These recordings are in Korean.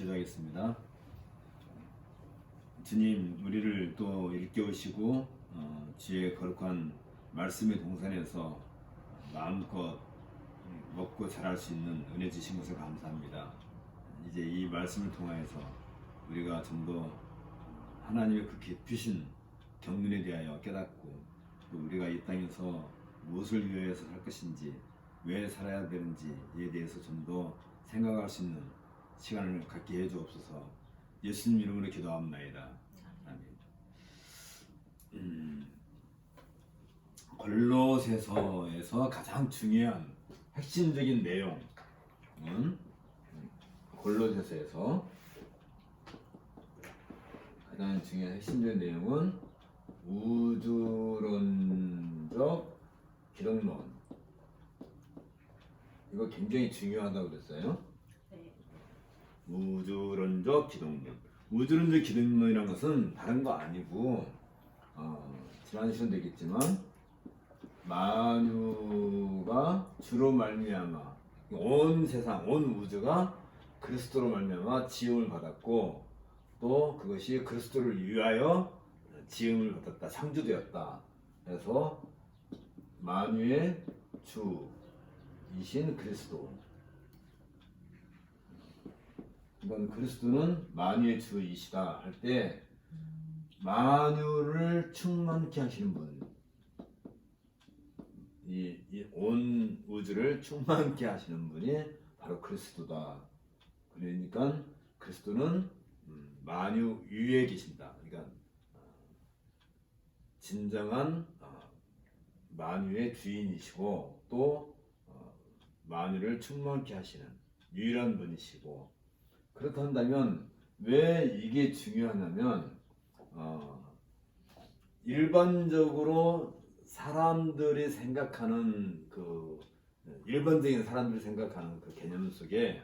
기도하겠습니다. 주님, 우리를 또 일깨우시고 주의 거룩한 말씀의 동산에서 마음껏 먹고 자랄 수 있는 은혜 주신 것을 감사합니다. 이제 이 말씀을 통하여서 우리가 좀 더 하나님의 그 깊으신 경륜에 대하여 깨닫고, 또 우리가 이 땅에서 무엇을 위하여서 살 것인지, 왜 살아야 되는지에 대해서 좀 더 생각할 수 있는 시간을 갖게 해 주옵소서. 예수님 이름으로 기도합니다. 아멘. 골로새서에서 가장 중요한 핵심적인 내용은, 골로새서에서 가장 중요한 핵심적인 내용은 우주론적 기독론. 이거 굉장히 중요하다고 그랬어요. 우주론적 기독론. 우주론적 기독론이라는 것은 다른 거 아니고, 지난 시간도 얘기했지만, 만유가 주로 말미암아 온 세상, 온 우주가 그리스도로 말미암아 지음을 받았고, 또 그것이 그리스도를 위하여 지음을 받았다, 창조되었다. 그래서 만유의 주이신 그리스도, 이건 그리스도는 만유의 주이시다 할 때 만유를 충만케 하시는 분, 이 온 우주를 충만케 하시는 분이 바로 그리스도다. 그러니까 그리스도는 만유 위에 계신다. 그러니까 진정한 만유의 주인이시고, 또 만유를 충만케 하시는 유일한 분이시고. 그렇다 한다면 왜 이게 중요하냐면, 일반적으로 사람들이 생각하는 일반적인 사람들이 생각하는 그 개념 속에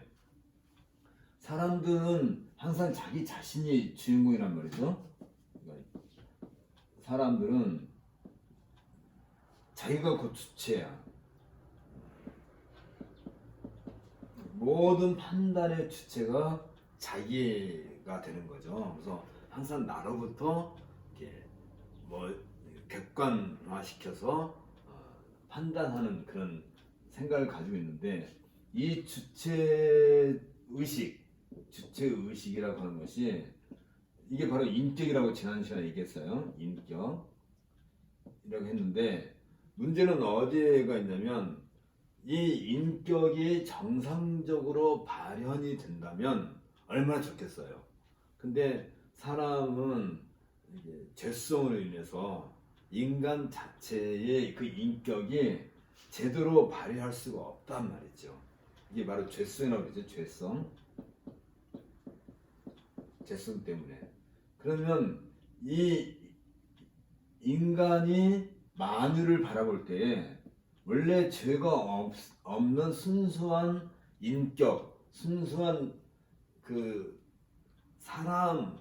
사람들은 항상 자기 자신이 주인공이란 말이죠. 그러니까 사람들은 자기가 그 주체야. 모든 판단의 주체가 자기가 되는 거죠. 그래서 항상 나로부터 이렇게 객관화시켜서 판단하는 그런 생각을 가지고 있는데, 이 주체의식이라고 하는 것이, 이게 바로 인격이라고 지난 시간에 얘기했어요. 인격이라고 했는데, 문제는 어디에가 있냐면, 이 인격이 정상적으로 발현이 된다면 얼마나 좋겠어요. 근데 사람은 이게 죄성으로 인해서 인간 자체의 그 인격이 제대로 발휘할 수가 없단 말이죠. 이게 바로 죄성이라고 그러죠. 죄성 때문에. 그러면 이 인간이 만유를 바라볼 때 원래 죄가 없는 순수한 인격, 순수한 그 사람,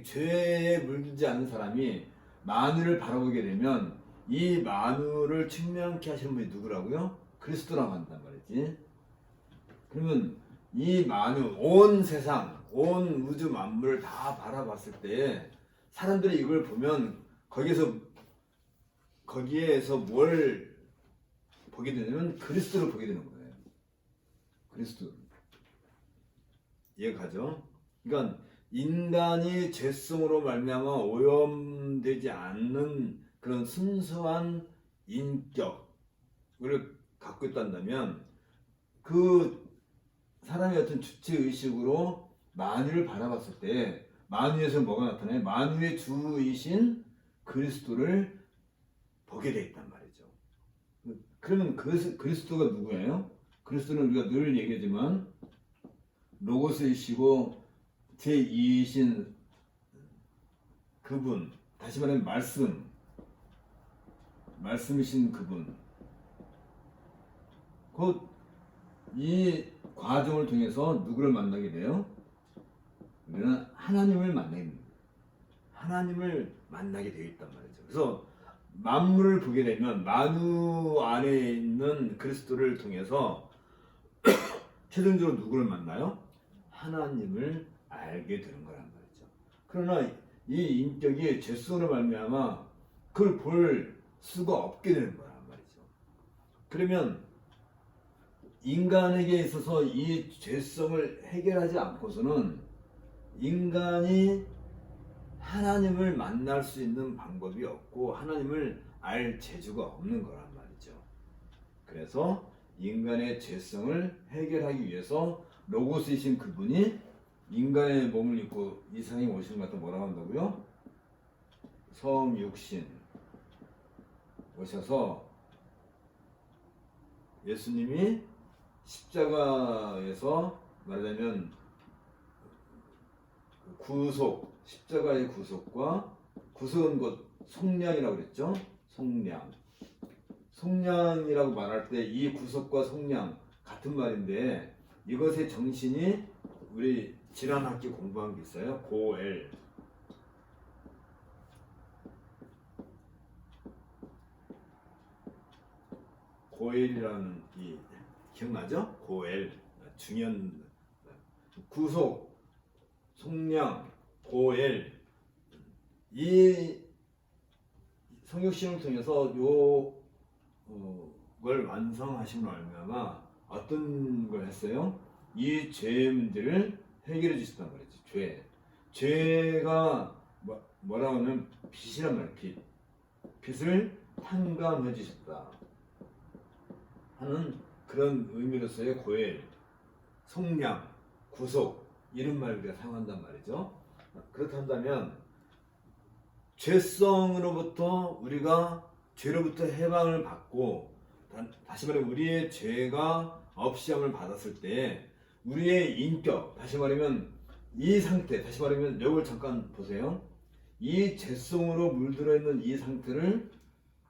죄에 물들지 않은 사람이 만유를 바라보게 되면, 이 만유를 충만케 하시는 분이 누구라고요? 그리스도라고 한단 말이지. 그러면 이 만유, 온 세상, 온 우주 만물을 다 바라봤을 때 사람들이 이걸 보면 거기에서 뭘 보게 되냐면 그리스도를 보게 되는 거예요. 그리스도. 이해가죠? 그러니까 인간이 죄성으로 말미암아 오염되지 않는 그런 순수한 인격을 갖고 있다면, 그 사람의 어떤 주체의식으로 만유를 바라봤을 때 만유에서 뭐가 나타나요? 만유의 주이신 그리스도를 보게 돼 있단 말이죠. 그러면 그리스도가 누구예요? 그리스도는 우리가 늘 얘기하지만 로고스이시고 제2이신 그분, 다시 말하면 말씀이신 그분. 곧 이 과정을 통해서 누구를 만나게 돼요? 우리는 하나님을 만나게 되어 있단 말이죠. 그래서 만물을 보게 되면 만유 안에 있는 그리스도를 통해서 최종적으로 누구를 만나요? 하나님을 알게 되는 거란 말이죠. 그러나 이 인격이 죄성으로 말미암아 그걸 볼 수가 없게 되는 거란 말이죠. 그러면 인간에게 있어서 이 죄성을 해결하지 않고서는 인간이 하나님을 만날 수 있는 방법이 없고 하나님을 알 재주가 없는 거란 말이죠. 그래서 인간의 죄성을 해결하기 위해서 로고스이신 그분이 인간의 몸을 입고 이 세상에 오시는 것 같아 뭐라고 한다고요? 성육신 오셔서 예수님이 십자가에서 말하자면 구속, 십자가의 구속과 구속은 곧 속량이라고 그랬죠? 속량. 속량이라고 말할 때 이 구속과 속량 같은 말인데 이것의 정신이 우리 지난 학기 공부한 게 있어요. 고엘. 고엘이라는 이 기억나죠? 고엘. 중요한 구속, 속량, 고엘. 이 성육신을 통해서 걸 완성하신 말미암아 어떤 걸 했어요? 이 죄의 문제를 해결해 주셨단 말이죠. 죄가 뭐라고 하면 빚이란 말이에요. 빚을 탕감해 주셨다 하는 그런 의미로서의 고엘, 속량, 구속 이런 말을 우리가 사용한단 말이죠. 그렇다면 죄성으로부터 우리가 죄로부터 해방을 받고 다시 말하면 우리의 죄가 없이함을 받았을 때 우리의 인격, 다시 말하면 이 상태, 다시 말하면 이걸 잠깐 보세요. 이 죄성으로 물들어 있는 이 상태를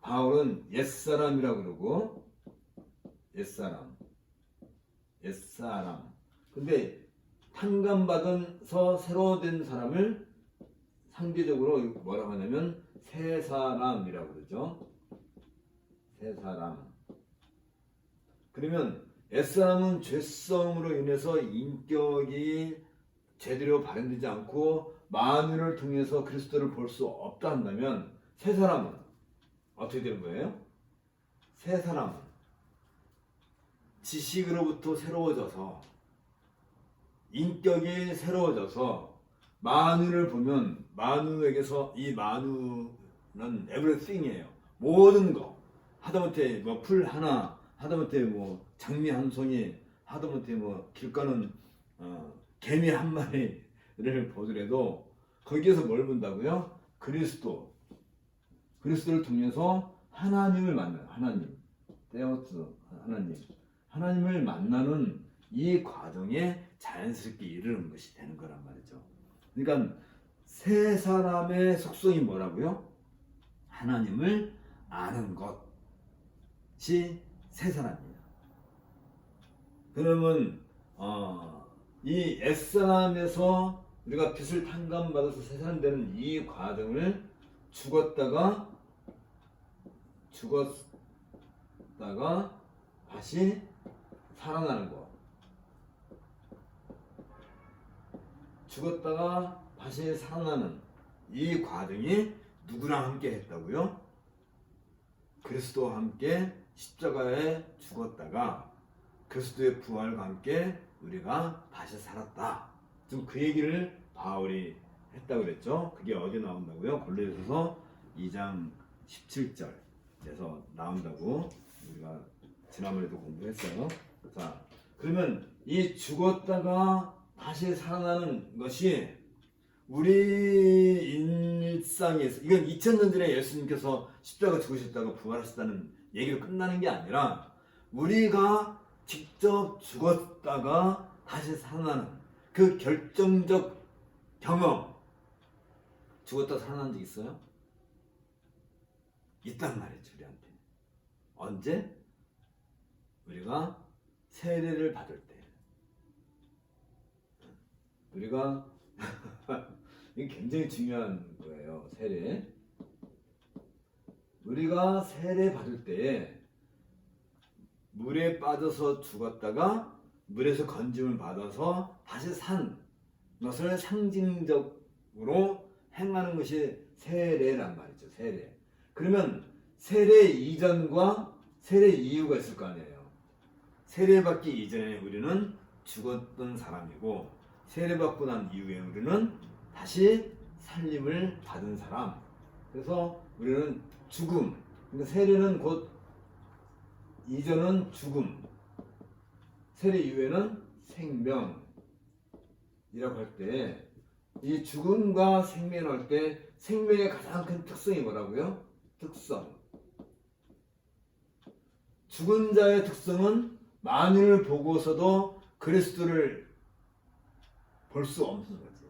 바울은 옛사람이라고 그러고 옛사람. 근데 탕감받아서 새로 된 사람을 상대적으로 뭐라고 하냐면 새 사람이라고 그러죠. 새 사람. 그러면 옛사람은 죄성으로 인해서 인격이 제대로 발현되지 않고 만유를 통해서 그리스도를 볼 수 없다 한다면 새 사람은 어떻게 되는 거예요? 새 사람은 지식으로부터 새로워져서 인격이 새로워져서 만유를 보면 만유에게서 이 만유는 everything이에요. 모든 거. 하다못해 뭐 풀 하나, 하다못해 뭐 장미 한 송이, 하다못해 뭐 길 가는 개미 한 마리를 보더라도 거기에서 뭘 본다고요? 그리스도를 통해서 하나님을 만나요. 하나님. 데오스 하나님을 만나는 이 과정에 자연스럽게 이르는 것이 되는 거란 말이죠. 그러니까 새 사람의 속성이 뭐라고요? 하나님을 아는 것이 새 사람이에요. 그러면 이 옛사람에서 우리가 빚을 탕감받아서 새 사람 되는 이 과정을 죽었다가 다시 살아나는 거. 죽었다가 다시 살아나는 이 과정이 누구랑 함께 했다고요? 그리스도와 함께 십자가에 죽었다가 그리스도의 부활과 함께 우리가 다시 살았다. 지금 그 얘기를 바울이 했다고 그랬죠. 그게 어디 나온다고요? 골로새서 2장 17절에서 나온다고 우리가 지난번에도 공부했어요. 자, 그러면 이 죽었다가 다시 살아나는 것이 우리 일상에서, 이건 2000년 전에 예수님께서 십자가 죽으셨다고 부활하셨다는 얘기로 끝나는 게 아니라 우리가 직접 죽었다가 다시 살아나는 그 결정적 경험. 죽었다 살아난 적 있어요? 있단 말이죠, 우리한테. 언제? 우리가 세례를 받을 때. 우리가 이게 굉장히 중요한 거예요. 세례. 우리가 세례 받을 때 물에 빠져서 죽었다가 물에서 건짐을 받아서 다시 산 것을 상징적으로 행하는 것이 세례란 말이죠. 세례. 그러면 세례 이전과 세례 이후가 있을 거 아니에요. 세례받기 이전에 우리는 죽었던 사람이고, 세례받고 난 이후에 우리는 다시 살림을 받은 사람. 그래서 우리는 죽음, 그러니까 세례는 곧 이전은 죽음, 세례 이후에는 생명이라고 할 때, 이 죽음과 생명을 할 때 생명의 가장 큰 특성이 뭐라고요? 특성. 죽은 자의 특성은 만유를 보고서도 그리스도를 볼 수 없는 거지.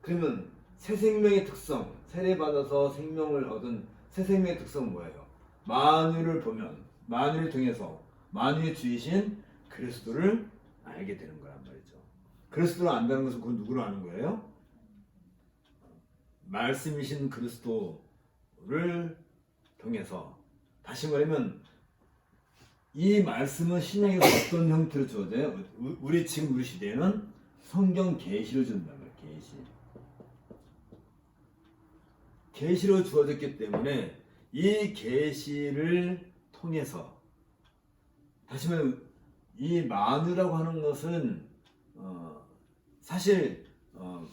그러면 새 생명의 특성, 세례받아서 생명을 얻은 새 생명의 특성은 뭐예요? 만유를 보면, 만유를 통해서 만유의 주이신 그리스도를 알게 되는 거란 말이죠. 그리스도를 안다는 것은 그건 누구로 아는 거예요? 말씀이신 그리스도를 통해서. 다시 말하면 이 말씀은 신약에서 어떤 형태로 주어져요? 우리 지금 우리 시대에는 성경 계시로 준다는 거예요. 계시로 주어졌기 때문에 이 계시를 통해서, 다시 말하면 이 만유라고 하는 것은 사실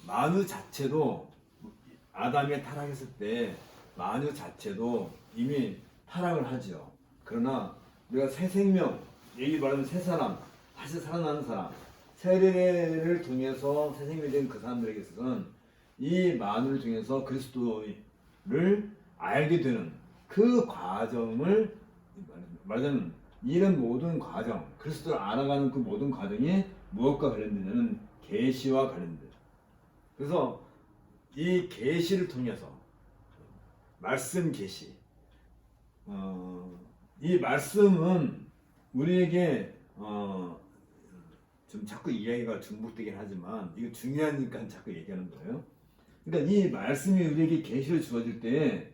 만유 자체도 아담이 타락했을 때 만유 자체도 이미 타락을 하죠. 그러나 우리가 새 생명, 여기 말하면 새 사람, 다시 살아나는 사람, 세례를 통해서 새 생명이 된 그 사람들에게 있어서는 이 만유를 통해서 그리스도를 알게 되는 그 과정을 말하자면, 이런 모든 과정, 그리스도를 알아가는 그 모든 과정이 무엇과 관련되냐면 계시와 관련돼요. 그래서 이 계시를 통해서 말씀 계시, 이 말씀은 우리에게 좀 자꾸 이야기가 중복되긴 하지만 이거 중요하니까 자꾸 얘기하는 거예요. 그러니까 이 말씀이 우리에게 계시를 주어질 때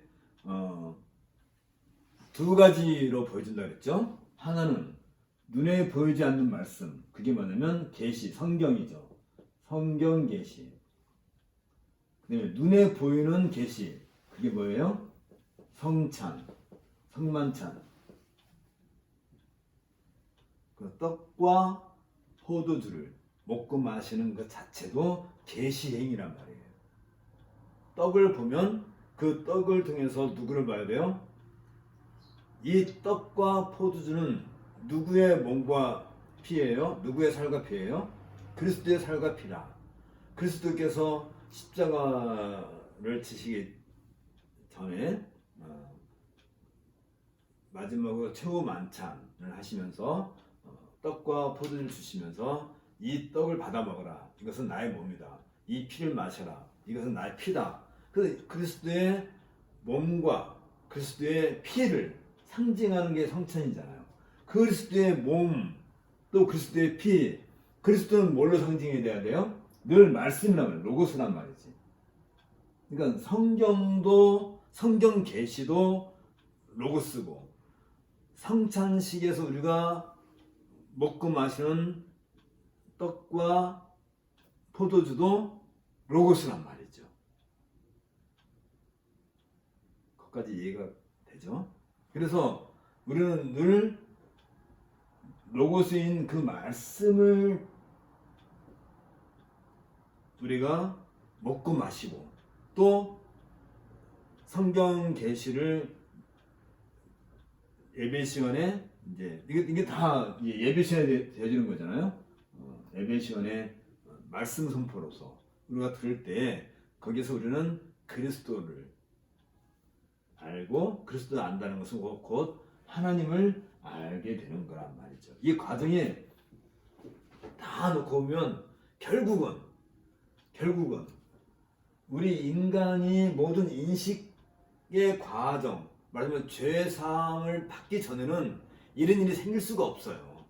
두 가지로 보여준다 그랬죠. 하나는 눈에 보이지 않는 말씀, 그게 뭐냐면 계시, 성경이죠. 성경 계시. 그다음에 눈에 보이는 계시, 그게 뭐예요? 성찬, 성만찬. 그 떡과 포도주를 먹고 마시는 것 자체도 계시행위란 말이에요. 떡을 보면 그 떡을 통해서 누구를 봐야 돼요? 이 떡과 포도주는 누구의 몸과 피예요? 누구의 살과 피예요? 그리스도의 살과 피라. 그리스도께서 십자가를 지시기 전에 마지막으로 최후 만찬을 하시면서 떡과 포도주를 주시면서 이 떡을 받아 먹어라. 이것은 나의 몸이다. 이 피를 마셔라. 이것은 나의 피다. 그리스도의 몸과 그리스도의 피를 상징하는 게 성찬이잖아요. 그리스도의 몸, 또 그리스도의 피, 그리스도는 뭘로 상징이 돼야 돼요? 늘 말씀이란 말이에요. 로고스란 말이지. 그러니까 성경도, 성경 계시도 로고스고, 성찬식에서 우리가 먹고 마시는 떡과 포도주도 로고스란 말이죠. 거기까지 이해가 되죠? 그래서 우리는 늘 로고스인 그 말씀을 우리가 먹고 마시고, 또 성경 계시를 예배 시간에 이제 이게 다 예배 시간에 되어지는 거잖아요. 예배 시간에 말씀 선포로서 우리가 들을 때 거기서 우리는 그리스도를 알고, 그리스도를 안다는 것은 곧 하나님을 알게 되는 거란 말이죠. 이 과정이 다 놓고 보면 결국은 우리 인간이 모든 인식의 과정, 말하자면 죄사함을 받기 전에는 이런 일이 생길 수가 없어요.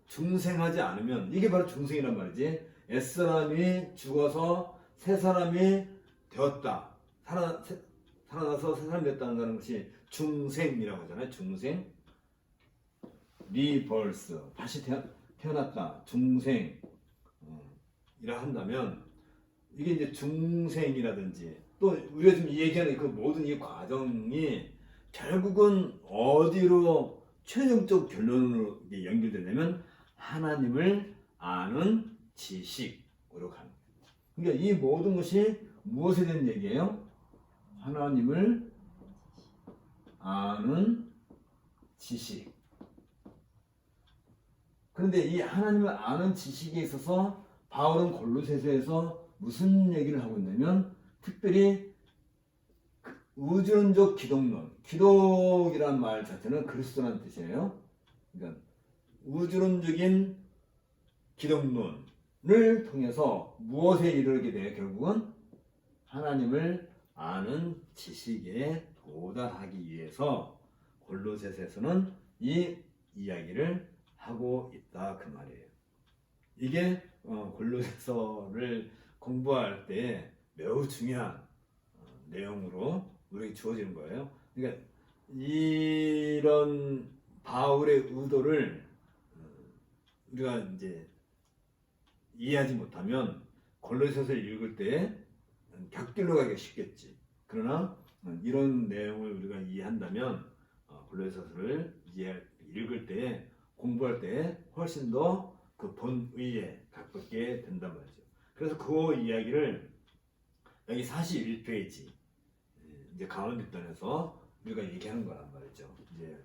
중생하지 않으면, 이게 바로 중생이란 말이지. 옛사람이 죽어서 새 사람이 되었다, 살아나서 새 사람이 됐다는 것이 중생이라고 하잖아요. 중생, 리버스, 다시 태어났다, 중생. 한다면 이게 이제 중생이라든지 또 우리가 지금 얘기하는 그 모든 이 과정이 결국은 어디로 최종적 결론으로 연결되냐면 하나님을 아는 지식으로 가는 거예요. 그러니까 이 모든 것이 무엇에 대한 얘기예요? 하나님을 아는 지식. 그런데 이 하나님을 아는 지식에 있어서 바울은 골로새서에서 무슨 얘기를 하고 있냐면 특별히 우주론적 기독론, 기독이란 말 자체는 그리스도라는 뜻이에요. 그러니까 우주론적인 기독론을 통해서 무엇에 이르게 돼요? 결국은 하나님을 아는 지식에 도달하기 위해서 골로새서에서는 이 이야기를 하고 있다 그 말이에요. 이게 골로새서를 공부할 때 매우 중요한 내용으로 우리에게 주어지는 거예요. 그러니까 이런 바울의 의도를 우리가 이제 이해하지 못하면 골로새서를 읽을 때 곁길로 가기가 쉽겠지. 그러나 이런 내용을 우리가 이해한다면 골로새서를 읽을 때 공부할 때 훨씬 더 그 본의에 가깝게 된단 말이죠. 그래서 그 이야기를 여기 41페이지 이제 가운데 편에서 우리가 얘기하는 거란 말이죠. 이제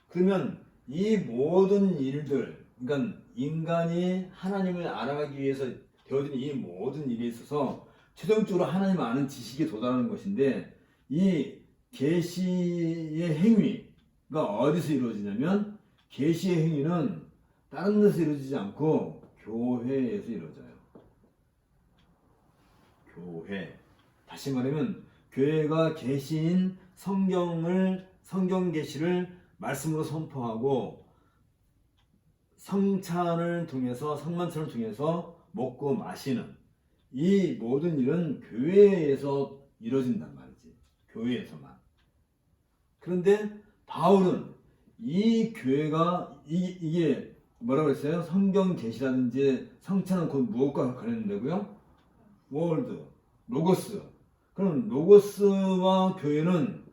그러면 이 모든 일들, 그러니까 인간이 하나님을 알아가기 위해서 되어진 이 모든 일에 있어서 최종적으로 하나님을 아는 지식에 도달하는 것인데 이 계시의 행위가 어디서 이루어지냐면 계시의 행위는 다른 데서 이루어지지 않고 교회에서 이루어져요. 교회. 다시 말하면 교회가 계시인 성경 계시를 말씀으로 선포하고 성찬을 통해서 성만찬을 통해서 먹고 마시는 이 모든 일은 교회에서 이루어진단 말이지. 교회에서만. 그런데 바울은 이 교회가 이게 뭐라고 했어요? 성경 계시라든지 성찬은 곧 무엇과 관련된다고요? 월드, 로고스. 그럼 로고스와 교회는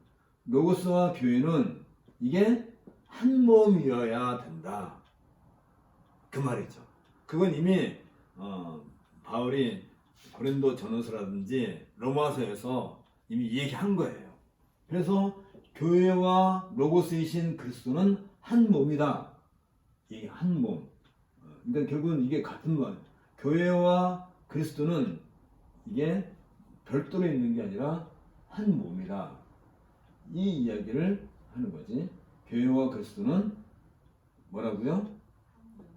이게 한 몸이어야 된다. 그 말이죠. 그건 이미 바울이 고린도 전후서라든지 로마서에서 이미 얘기한 거예요. 그래서 교회와 로고스이신 그리스도는 한 몸이다. 이 한 몸. 그러니까 결국은 이게 같은 말. 교회와 그리스도는 이게 별도로 있는 게 아니라 한 몸이다. 이 이야기를 하는 거지. 교회와 그리스도는 뭐라고요?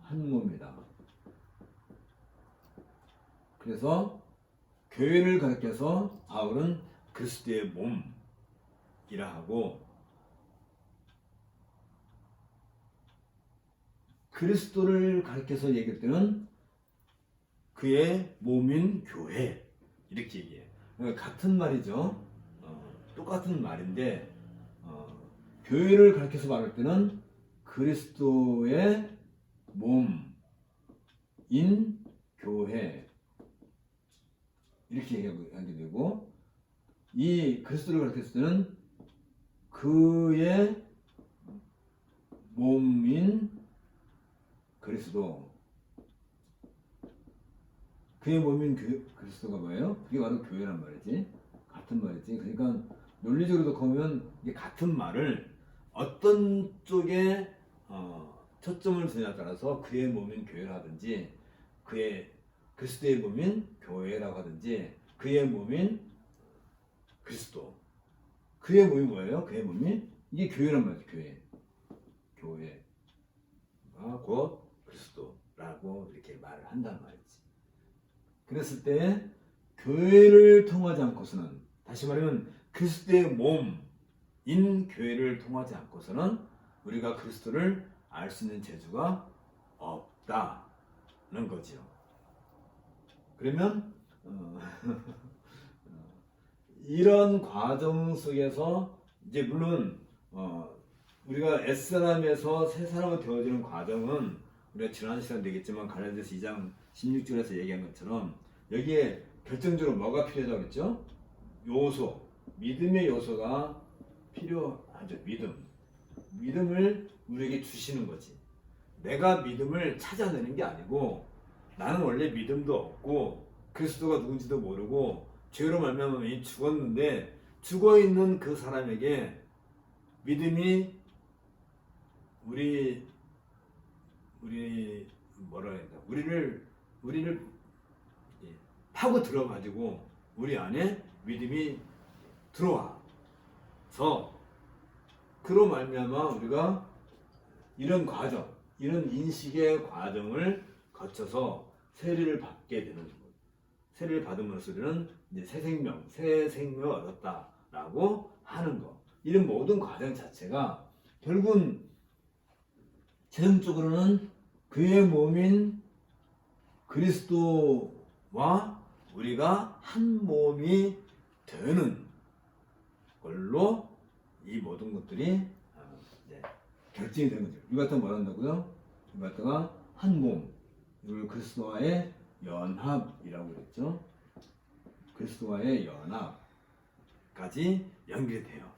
한 몸이다. 그래서 교회를 가리켜서 바울은 그리스도의 몸이라 하고 그리스도를 가리켜서 얘기할 때는 그의 몸인 교회 이렇게 얘기해요. 그러니까 같은 말이죠. 똑같은 말인데 교회를 가리켜서 말할 때는 그리스도의 몸인 교회 이렇게 얘기하게 되고 이 그리스도를 가리켰을 때는 그의 몸인 그리스도 그의 몸인 그리스도가 뭐예요? 그게 바로 교회란 말이지. 같은 말이지. 그러니까 논리적으로 보면 이게 같은 말을 어떤 쪽에 초점을 두냐에 따라서 그의 몸인 교회라든지 그의 그리스도의 몸인 교회라고 하든지 그의 몸인 그리스도 그의 몸이 뭐예요? 그의 몸이 이게 교회란 말이죠. 교회가 곧 그리스도라고 이렇게 말을 한단 말이지. 그랬을 때 교회를 통하지 않고서는 다시 말하면 그리스도의 몸인 교회를 통하지 않고서는 우리가 그리스도를 알 수 있는 재주가 없다는 거죠. 그러면 이런 과정 속에서 이제 물론 우리가 옛사람에서 새사람으로 되어지는 과정은 우리가 지난 시간 되겠지만 갈라디아서 2장 16절에서 얘기한 것처럼 여기에 결정적으로 뭐가 필요하다고 그랬죠? 요소, 믿음의 요소가 필요하죠. 믿음을 우리에게 주시는 거지. 내가 믿음을 찾아내는 게 아니고 나는 원래 믿음도 없고 그리스도가 누군지도 모르고 죄로 말미암아 이미 죽었는데 죽어있는 그 사람에게 믿음이 우리를 파고 들어가지고 우리 안에 믿음이 들어와서 그로 말미암아 우리가 이런 과정, 이런 인식의 과정을 거쳐서 세례를 받게 되는 것. 세례를 받음으로써 우리는 이제 새 생명을 얻었다라고 하는 것. 이런 모든 과정 자체가 결국은 최종적으로는 그의 몸인 그리스도와 우리가 한 몸이 되는 걸로 이 모든 것들이 결정이 되는 거죠. 이거 갖다가 뭐 한다고요? 이거 갖다가 한 몸, 이걸 그리스도와의 연합이라고 그랬죠. 그리스도와의 연합까지 연결돼요.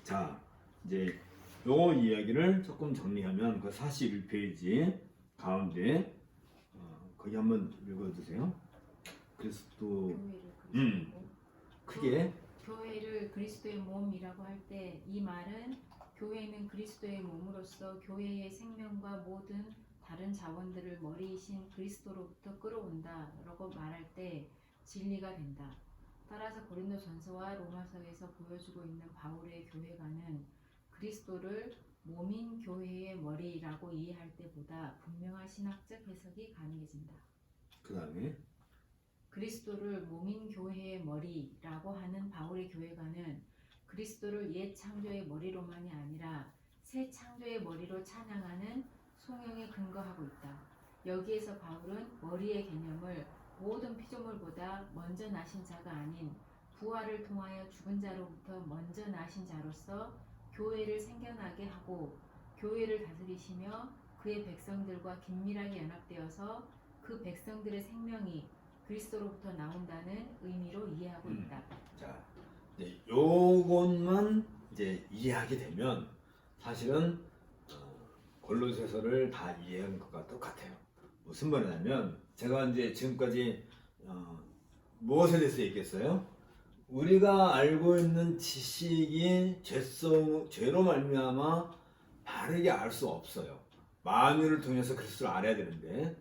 자, 이제 요 이야기를 조금 정리하면 그 41페이지 가운데 거기 한번 읽어주세요. 그리스도 크게 교회를 그리스도의 몸이라고 할 때 이 말은 교회는 그리스도의 몸으로서 교회의 생명과 모든 다른 자원들을 머리이신 그리스도로부터 끌어온다라고 말할 때 진리가 된다. 따라서 고린도전서와 로마서에서 보여주고 있는 바울의 교회관은 그리스도를 몸인 교회의 머리라고 이해할 때보다 분명한 신학적 해석이 가능해진다. 그 다음에 그리스도를 몸인 교회의 머리라고 하는 바울의 교회관은 그리스도를 옛 창조의 머리로만이 아니라 새 창조의 머리로 찬양하는 송영에 근거하고 있다. 여기에서 바울은 머리의 개념을 모든 피조물보다 먼저 나신 자가 아닌 부활을 통하여 죽은 자로부터 먼저 나신 자로서 교회를 생겨나게 하고 교회를 다스리시며 그의 백성들과 긴밀하게 연합되어서 그 백성들의 생명이 그리스도로부터 나온다는 의미로 이해하고 있다. 자, 요것만 이제 이해하게 되면 사실은 골로새서를 다 이해한 것과 똑같아요. 무슨 말이냐면 제가 이제 지금까지 무엇에 대해서 얘기했어요? 우리가 알고 있는 지식이 죄로 말미암아 바르게 알 수 없어요. 만유를 통해서 그리스도를 알아야 되는데,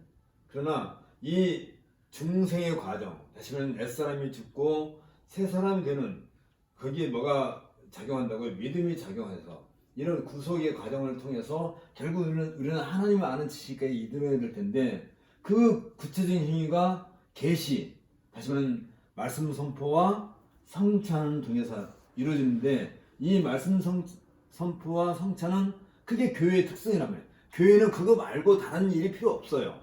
그러나 이 중생의 과정, 다시 말하면 옛사람이 죽고 새 사람이 되는 거기에 뭐가 작용한다고요? 믿음이 작용해서 이런 구속의 과정을 통해서 결국 우리는 하나님을 아는 지식까지 이르러야 될 텐데, 그 구체적인 행위가 계시, 다시 말하면 말씀 선포와 성찬을 통해서 이루어지는데, 이 말씀 선포와 성찬은 그게 교회의 특성이란 말이에요. 교회는 그거 말고 다른 일이 필요 없어요.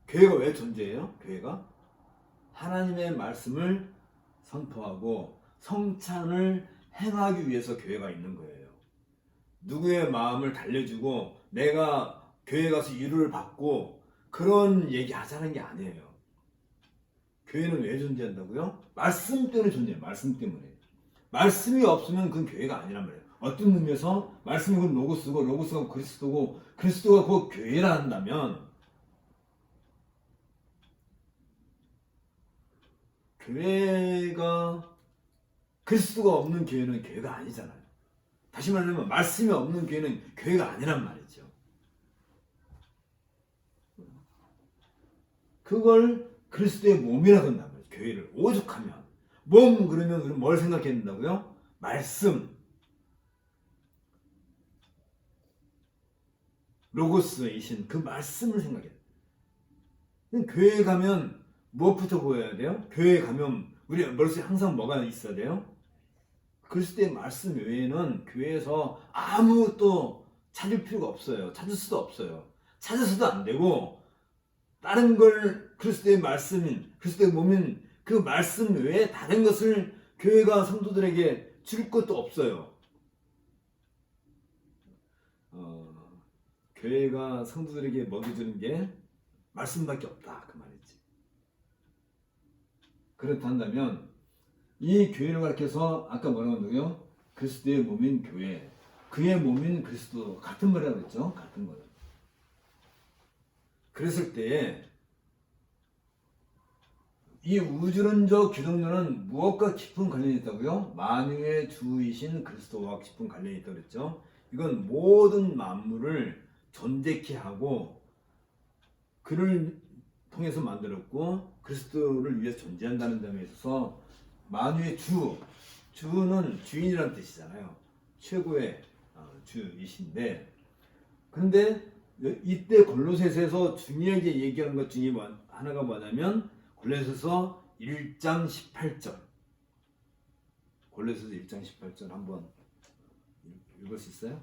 교회가 왜 존재해요? 교회가 하나님의 말씀을 선포하고 성찬을 행하기 위해서 교회가 있는 거예요. 누구의 마음을 달래주고 내가 교회 가서 위로를 받고 그런 얘기 하자는 게 아니에요. 교회는 왜 존재한다고요? 말씀 때문에 존재해요. 말씀 때문에. 말씀이 없으면 그건 교회가 아니란 말이에요. 어떤 의미에서 말씀이 그 로고스고 로고스가 그리스도고 그리스도가 그 교회라 한다면 교회가 그리스도가 없는 교회는 교회가 아니잖아요. 다시 말하면 말씀이 없는 교회는 교회가 아니란 말이죠. 그걸 그리스도의 몸이라고 한단 말이에요. 교회를 오죽하면 몸 그러면 우리는 뭘 생각해야 된다고요? 말씀, 로고스이신 그 말씀을 생각해야 돼요. 교회에 가면 무엇부터 보여야 돼요? 교회에 가면 우리 머릿속에 항상 뭐가 있어야 돼요? 그리스도의 말씀 외에는 교회에서 아무것도 찾을 필요가 없어요. 찾을 수도 없어요. 찾아서도 안 되고 다른 걸 그리스도의 말씀인 그리스도의 몸인 그 말씀 외에 다른 것을 교회가 성도들에게 줄 것도 없어요. 교회가 성도들에게 먹여주는 게 말씀밖에 없다 그 말이지. 그렇다면 이 교회를 가리켜서 아까 뭐라고 한다고요? 그리스도의 몸인 교회, 그의 몸인 그리스도, 같은 말이라고 했죠? 같은 거예요. 그랬을 때에 이 우주론적 기독론은 무엇과 깊은 관련이 있다고요? 만유의 주이신 그리스도와 깊은 관련이 있다고 그랬죠? 이건 모든 만물을 존재케 하고 그를 통해서 만들었고 그리스도를 위해서 존재한다는 점에 있어서 만유의 주는 주인이라는 뜻이잖아요. 최고의 주이신데, 그런데 이때 골로새서에서 중요하게 얘기하는 것 중에 하나가 뭐냐면 골로새서 1장 18절. 골로새서 1장 18절 한번 읽을 수 있어요?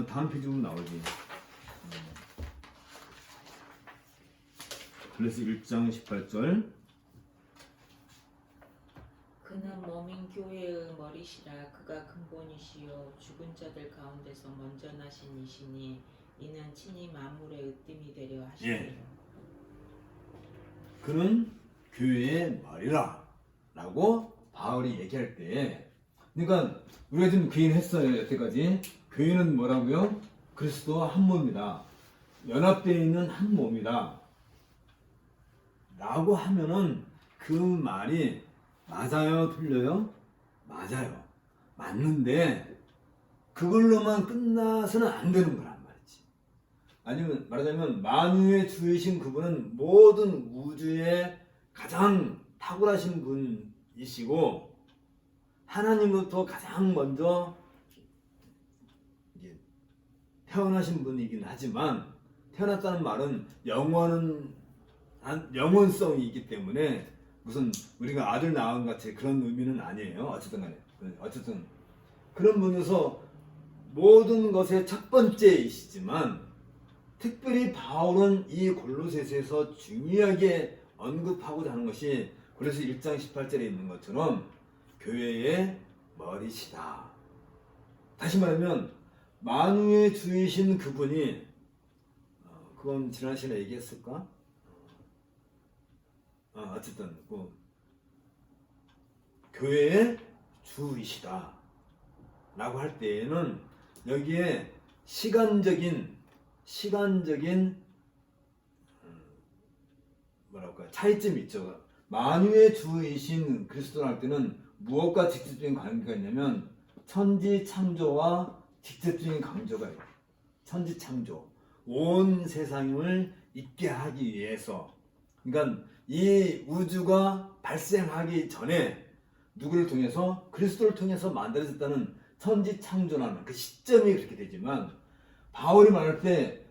다음 페이지로 나오지. 골로새 1장 18절. 그는 몸인 교회의 머리시라. 그가 근본이시요 죽은 자들 가운데서 먼저 나신 이시니 이는 친히 만물의 으뜸이 되려 하시니라. 예. 그는 교회의 머리라 라고 바울이 얘기할 때, 그러니까 우리가 지금 그 얘기를 했어요. 여태까지 교회는 뭐라고요? 그리스도와 한 몸이다, 연합되어 있는 한 몸이다 라고 하면은 그 말이 맞아요? 틀려요? 맞아요. 맞는데 그걸로만 끝나서는 안 되는 거란 말이지. 아니면 말하자면 만유의 주이신 그분은 모든 우주의 가장 탁월하신 분이시고 하나님부터 가장 먼저 태어나신 분이긴 하지만, 태어났다는 말은 영원성이 있기 때문에 무슨 우리가 아들 낳은 같이 그런 의미는 아니에요. 어쨌든 간에. 어쨌든 그런 분에서 모든 것의 첫 번째이시지만, 특별히 바울은 이 골로새서에서 중요하게 언급하고자 하는 것이 골로새 1장 18절에 있는 것처럼 교회의 머리시다. 다시 말하면 만유의 주이신 그분이, 그건 지난 시간에 얘기했을까? 어쨌든 교회의 주이시다 라고 할 때에는 여기에 시간적인 뭐랄까 차이점이 있죠. 만유의 주이신 그리스도를 할 때는 무엇과 직접적인 관계가 있냐면 천지 창조와 직접적인 강조가 있어요. 천지 창조, 온 세상을 있게 하기 위해서, 그러니까 이 우주가 발생하기 전에 누구를 통해서? 그리스도를 통해서 만들어졌다는 천지 창조라는 그 시점이 그렇게 되지만, 바울이 말할 때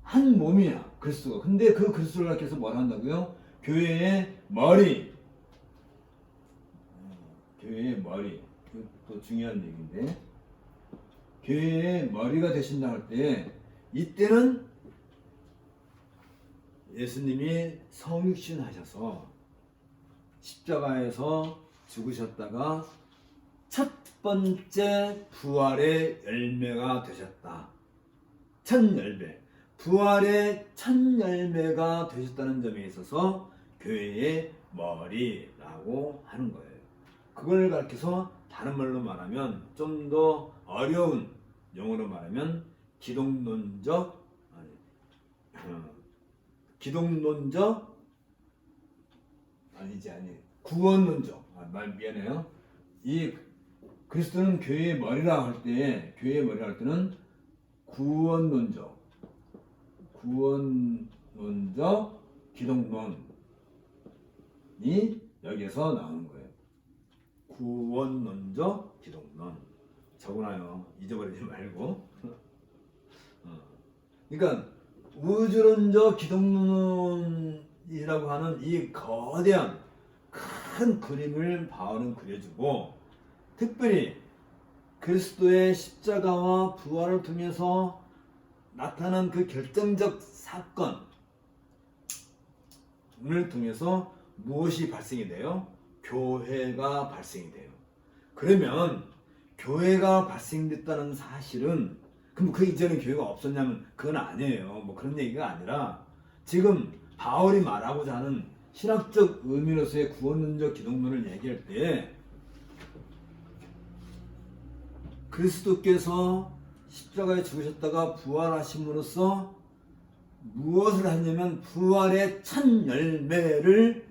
한 몸이야 그리스도가. 근데 그 그리스도를 가리켜서 뭘 한다고요? 교회의 머리. 교회의 머리. 또 중요한 얘기인데, 교회의 머리가 되신다 할 때, 이때는 예수님이 성육신 하셔서 십자가에서 죽으셨다가 첫 번째 부활의 열매가 되셨다. 첫 열매. 부활의 첫 열매가 되셨다는 점에 있어서 교회의 머리라고 하는 거예요. 그걸 가르쳐서 다른 말로 말하면, 좀 더 어려운 용어로 말하면 기독론적 구원론적, 말 미안해요. 이 그리스도는 교회의 머리라 할 때, 교회의 머리라 할 때는 구원론적 기독론이 여기에서 나오는 거예요. 구원론적 기독론. 적어놔요. 잊어버리지 말고. 그러니까 우주론적 기독론이라고 하는 이 거대한 큰 그림을 바울은 그려주고, 특별히 그리스도의 십자가와 부활을 통해서 나타난 그 결정적 사건을 통해서 무엇이 발생이 돼요? 교회가 발생이 돼요. 그러면 교회가 발생됐다는 사실은 그럼 그 이전에 교회가 없었냐면 그건 아니에요. 뭐 그런 얘기가 아니라 지금 바울이 말하고자 하는 신학적 의미로서의 구원론적 기독론을 얘기할 때 그리스도께서 십자가에 죽으셨다가 부활하심으로써 무엇을 하냐면 부활의 첫 열매를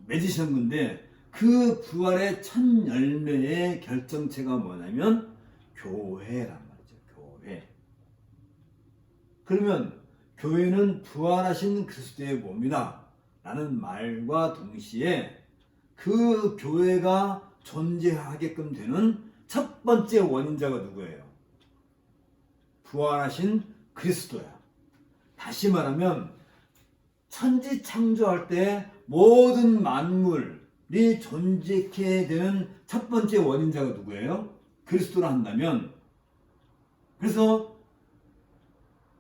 맺으시는 건데 그 부활의 첫 열매의 결정체가 뭐냐면 교회란 말이죠. 교회. 그러면 교회는 부활하신 그리스도의 몸이다 라는 말과 동시에 그 교회가 존재하게끔 되는 첫 번째 원인자가 누구예요? 부활하신 그리스도야. 다시 말하면 천지 창조할 때 모든 만물이 존재하게 되는 첫 번째 원인자가 누구예요? 그리스도라 한다면, 그래서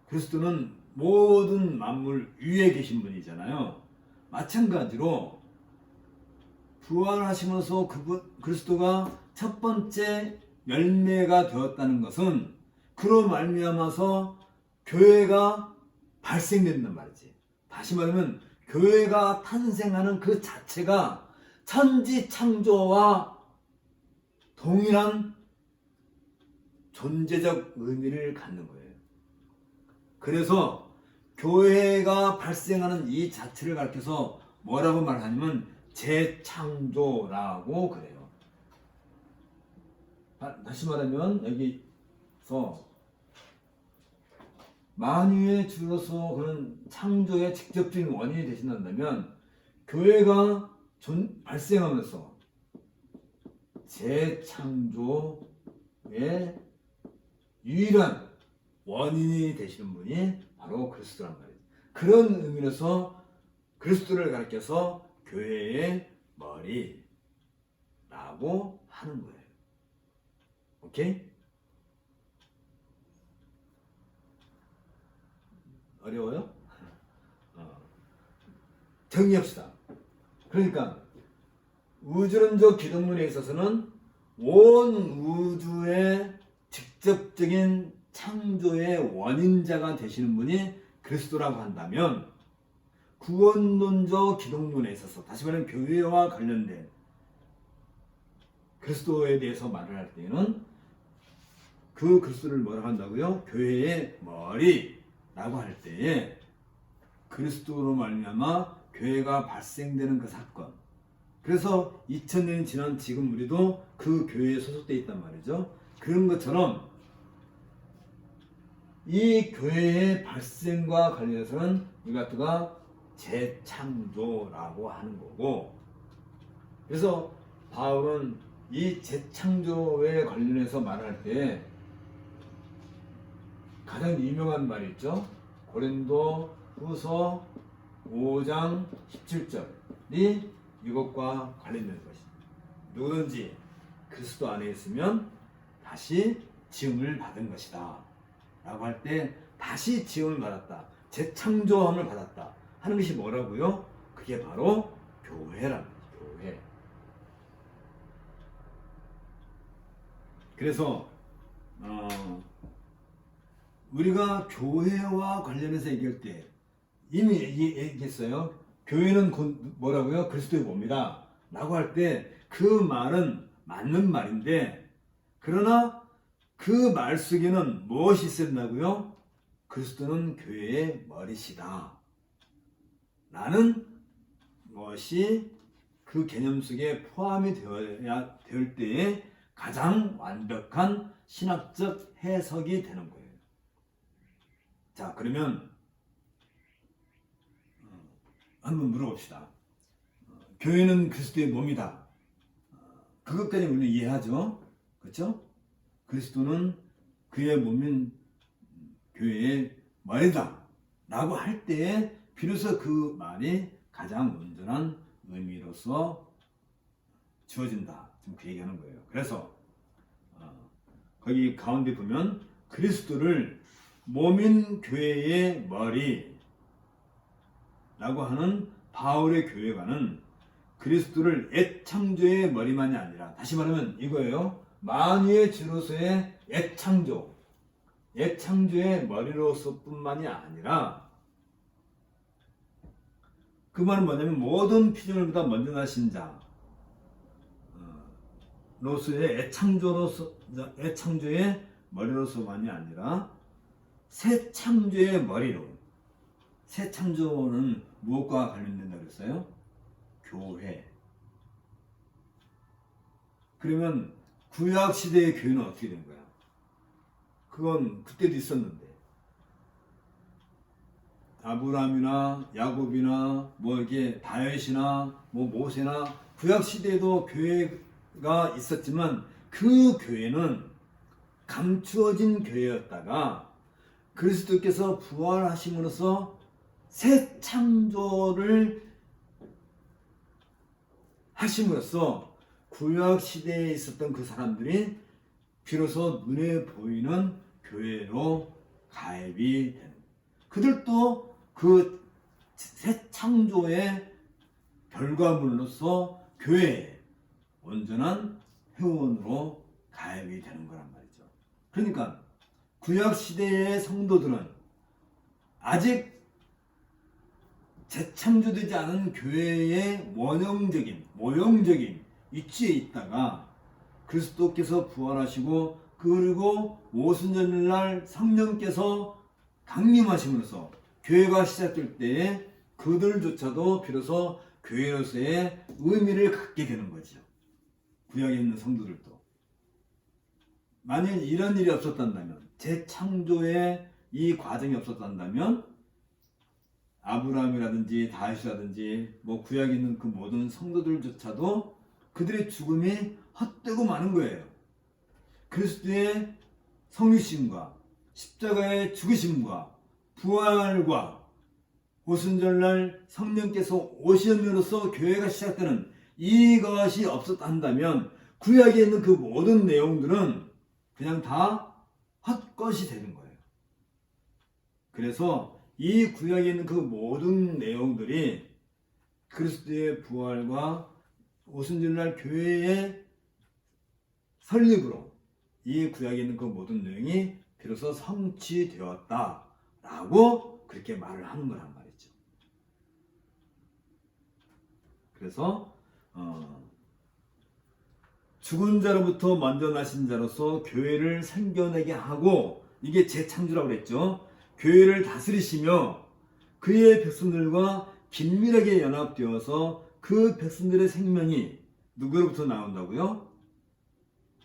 그리스도는 모든 만물 위에 계신 분이잖아요. 마찬가지로 부활하시면서 그리스도가 첫 번째 열매가 되었다는 것은 그로 말미암아서 교회가 발생된단 말이지. 다시 말하면 교회가 탄생하는 그 자체가 천지 창조와 동일한 존재적 의미를 갖는 거예요. 그래서 교회가 발생하는 이 자체를 가르쳐서 뭐라고 말하냐면 재창조라고 그래요. 다시 말하면 여기서 만유의 주로서 그런 창조의 직접적인 원인이 되신다면 교회가 발생하면서 재창조의 유일한 원인이 되시는 분이 바로 그리스도란 말이에요. 그런 의미로서 그리스도를 가르쳐서 교회의 머리라고 하는 거예요. 오케이? 어려워요? 정리합시다. 그러니까 우주론적 기독론에 있어서는 온 우주의 직접적인 창조의 원인자가 되시는 분이 그리스도라고 한다면 구원론적 기독론에 있어서 다시 말하면 교회와 관련된 그리스도에 대해서 말을 할 때는 그 그리스도를 뭐라고 한다고요? 교회의 머리라고 할 때에 그리스도로 말미암아 교회가 발생되는 그 사건, 그래서 2000년이 지난 지금 우리도 그 교회에 소속되어 있단 말이죠. 그런 것처럼 이 교회의 발생과 관련해서는 이것가 재창조라고 하는 거고, 그래서 바울은 이 재창조에 관련해서 말할 때 가장 유명한 말이 있죠. 고린도 후서 5장 17절이 이것과 관련된 것입니다. 누구든지 그리스도 안에 있으면 다시 지음을 받은 것이다 라고 할 때 다시 지음을 받았다, 재창조함을 받았다 하는 것이 뭐라고요? 그게 바로 교회랍니다. 교회. 그래서 우리가 교회와 관련해서 얘기할 때 이미 얘기했어요. 교회는 곧 뭐라고요? 그리스도의 몸이다 라고 할 때 그 말은 맞는 말인데, 그러나 그 말 속에는 무엇이 있었나고요? 그리스도는 교회의 머리시다 라는 것이 그 개념 속에 포함이 되어야 될 때에 가장 완벽한 신학적 해석이 되는 거예요. 자, 그러면 한번 물어봅시다. 교회는 그리스도의 몸이다. 그것까지 우리는 이해하죠. 그렇죠? 그리스도는 그의 몸인 교회의 머리다 라고 할 때에 비로소 그 말이 가장 온전한 의미로서 주어진다. 지금 그 얘기하는 거예요. 그래서 거기 가운데 보면 그리스도를 몸인 교회의 머리라고 하는 바울의 교회관은 그리스도를 옛 창조의 머리만이 아니라, 다시 말하면 이거예요. 만유의 주로서의 옛 창조의 머리로서뿐만이 아니라, 그 말은 뭐냐면 모든 피조물보다 먼저 나신 자 로서의 옛 창조의 머리로서만이 아니라 새 창조의 머리로. 새 창조는 무엇과 관련된다 그랬어요? 교회. 그러면 구약 시대의 교회는 어떻게 된 거야? 그건 그때도 있었는데, 아브라함이나 야곱이나 뭐 이게 다윗이나 뭐 모세나 구약 시대에도 교회가 있었지만, 그 교회는 감추어진 교회였다가 그리스도께서 부활하심으로써 새 창조를 하심으로써 구약 시대에 있었던 그 사람들이 비로소 눈에 보이는 교회로 가입이 되는, 그들도 그 새 창조의 결과물로서 교회에 온전한 회원으로 가입이 되는 거란 말이죠. 그러니까 구약 시대의 성도들은 아직 재창조되지 않은 교회의 모형적인 위치에 있다가 그리스도께서 부활하시고, 그리고 오순절날 성령께서 강림하심으로써 교회가 시작될 때에 그들조차도 비로소 교회로서의 의미를 갖게 되는 거죠. 구약에 있는 성도들도. 만일 이런 일이 없었단다면, 재창조의 이 과정이 없었단다면, 아브라함이라든지 다윗이라든지 뭐 구약에 있는 그 모든 성도들조차도 그들의 죽음이 헛되고 마는 거예요. 그리스도의 성육신과 십자가의 죽으심과 부활과 오순절날 성령께서 오심으로써 교회가 시작되는 이것이 없었다 한다면, 구약에 있는 그 모든 내용들은 그냥 다 헛것이 되는 거예요. 그래서 이 구약에 있는 그 모든 내용들이 그리스도의 부활과 오순절날 교회의 설립으로 이 구약에 있는 그 모든 내용이 비로소 성취되었다라고 그렇게 말을 하는 거란 말이죠. 그래서 죽은 자로부터 먼저 나신 자로서 교회를 생겨내게 하고, 이게 재창조라고 그랬죠. 교회를 다스리시며 그의 백성들과 긴밀하게 연합되어서 그 백성들의 생명이 누구로부터 나온다고요?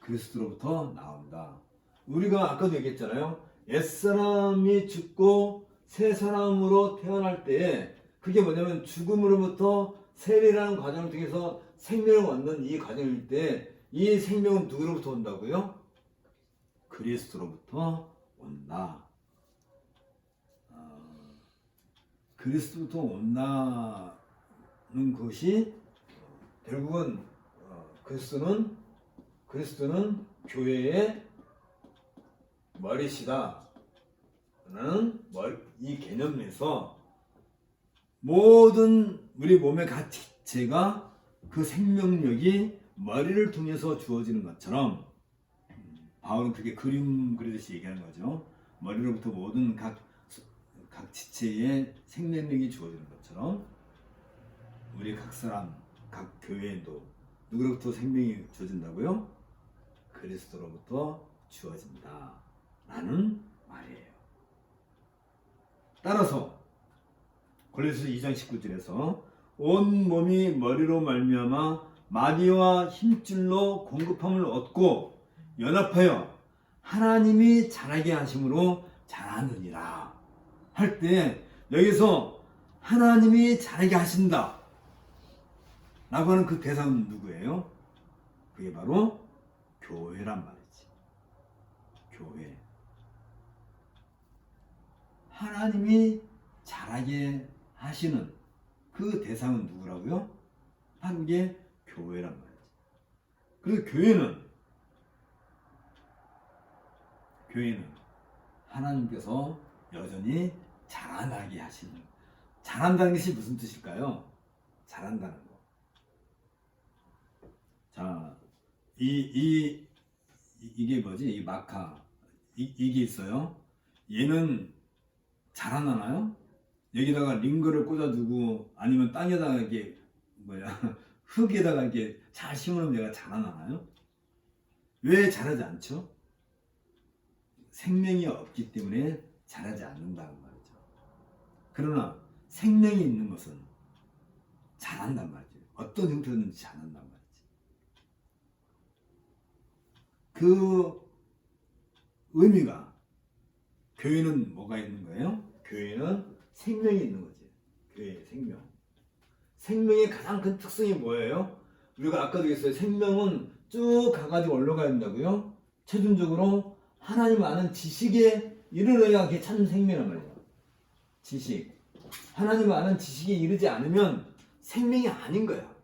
그리스도로부터 나온다. 우리가 아까도 얘기했잖아요. 옛사람이 죽고 새 사람으로 태어날 때에 그게 뭐냐면 죽음으로부터 세례라는 과정을 통해서 생명을 얻는 이 과정일 때, 이 생명은 누구로부터 온다고요? 그리스도로부터 온다. 그리스도부터 온다는 것이 결국은 그리스도는 교회의 머리시다 라는 이 개념에서 모든 우리 몸의 가치가 그 생명력이 머리를 통해서 주어지는 것처럼, 바울은 그렇게 그림 그리듯이 얘기하는 거죠. 머리로부터 모든 각 지체의 생명력이 주어지는 것처럼 우리 각 사람, 각 교회도 누구로부터 생명이 주어진다고요? 그리스도로부터 주어진다 라는 말이에요. 따라서 골로새서 2장 19절에서 온 몸이 머리로 말미암아 마디와 힘줄로 공급함을 얻고 연합하여 하나님이 자라게 하심으로 자라느니라 할 때, 여기서 하나님이 자라게 하신다 라고 하는 그 대상은 누구예요? 그게 바로 교회란 말이지. 교회. 하나님이 자라게 하시는 그 대상은 누구라고요? 바로 그게 교회란 말이지. 그래서 교회는 하나님께서 여전히 자라나게 하시는, 자란다는 것이 무슨 뜻일까요? 자란다는 거. 이게 뭐지? 이 마카 이게 있어요. 얘는 자라나나요? 여기다가 링거를 꽂아두고 아니면 땅에다가 이렇게 뭐야 흙에다가 이렇게 잘 심으면 얘가 자라나나요? 왜 자라지 않죠? 생명이 없기 때문에 자라지 않는다는 말이죠. 그러나 생명이 있는 것은 자란단 말이죠. 어떤 형태든지 자란단 말이죠. 그 의미가 교회는 뭐가 있는 거예요? 교회는 생명이 있는 거지. 교회의 생명. 생명의 가장 큰 특성이 뭐예요? 우리가 아까도 얘기했어요. 생명은 쭉 가가지고 올라가야 된다고요. 최종적으로 하나님 아는 지식에 이르러야 그게 참 생명이란 말이에요. 지식. 하나님 아는 지식에 이르지 않으면 생명이 아닌 거야.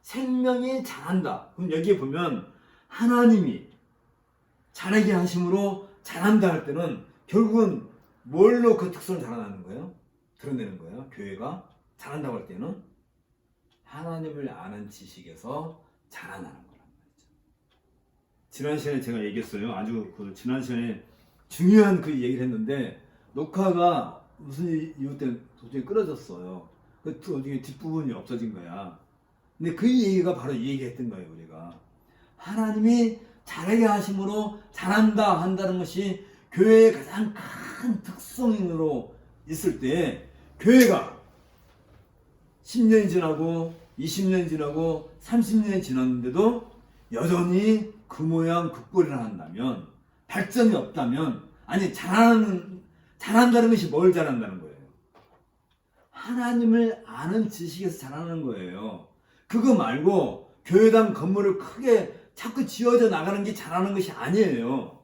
생명이 자란다. 그럼 여기에 보면 하나님이 자라게 하심으로 자란다 할 때는 결국은 뭘로 그 특성을 자라나는 거예요? 드러내는 거예요. 교회가 자란다고 할 때는 하나님을 아는 지식에서 자라나는 거란 말이죠. 지난 시간에 제가 얘기했어요. 아주 그 지난 시간에 중요한 그 얘기를 했는데 녹화가 무슨 이유 때문에 도중에 끊어졌어요. 그 도중에 뒷부분이 없어진 거야. 근데 그 얘기가 바로 이 얘기했던 거예요. 우리가 하나님이 자라게 하심으로 자란다 한다는 것이 교회의 가장 큰 특성으로 있을 때 교회가 10년이 지나고 20년이 지나고 30년이 지났는데도 여전히 그 모양 그 꼴이라 한다면 발전이 없다면 아니 자란다는 것이 뭘 자란다는 거예요? 하나님을 아는 지식에서 자라는 거예요. 그거 말고 교회당 건물을 크게 자꾸 지어져 나가는 게 자라는 것이 아니에요.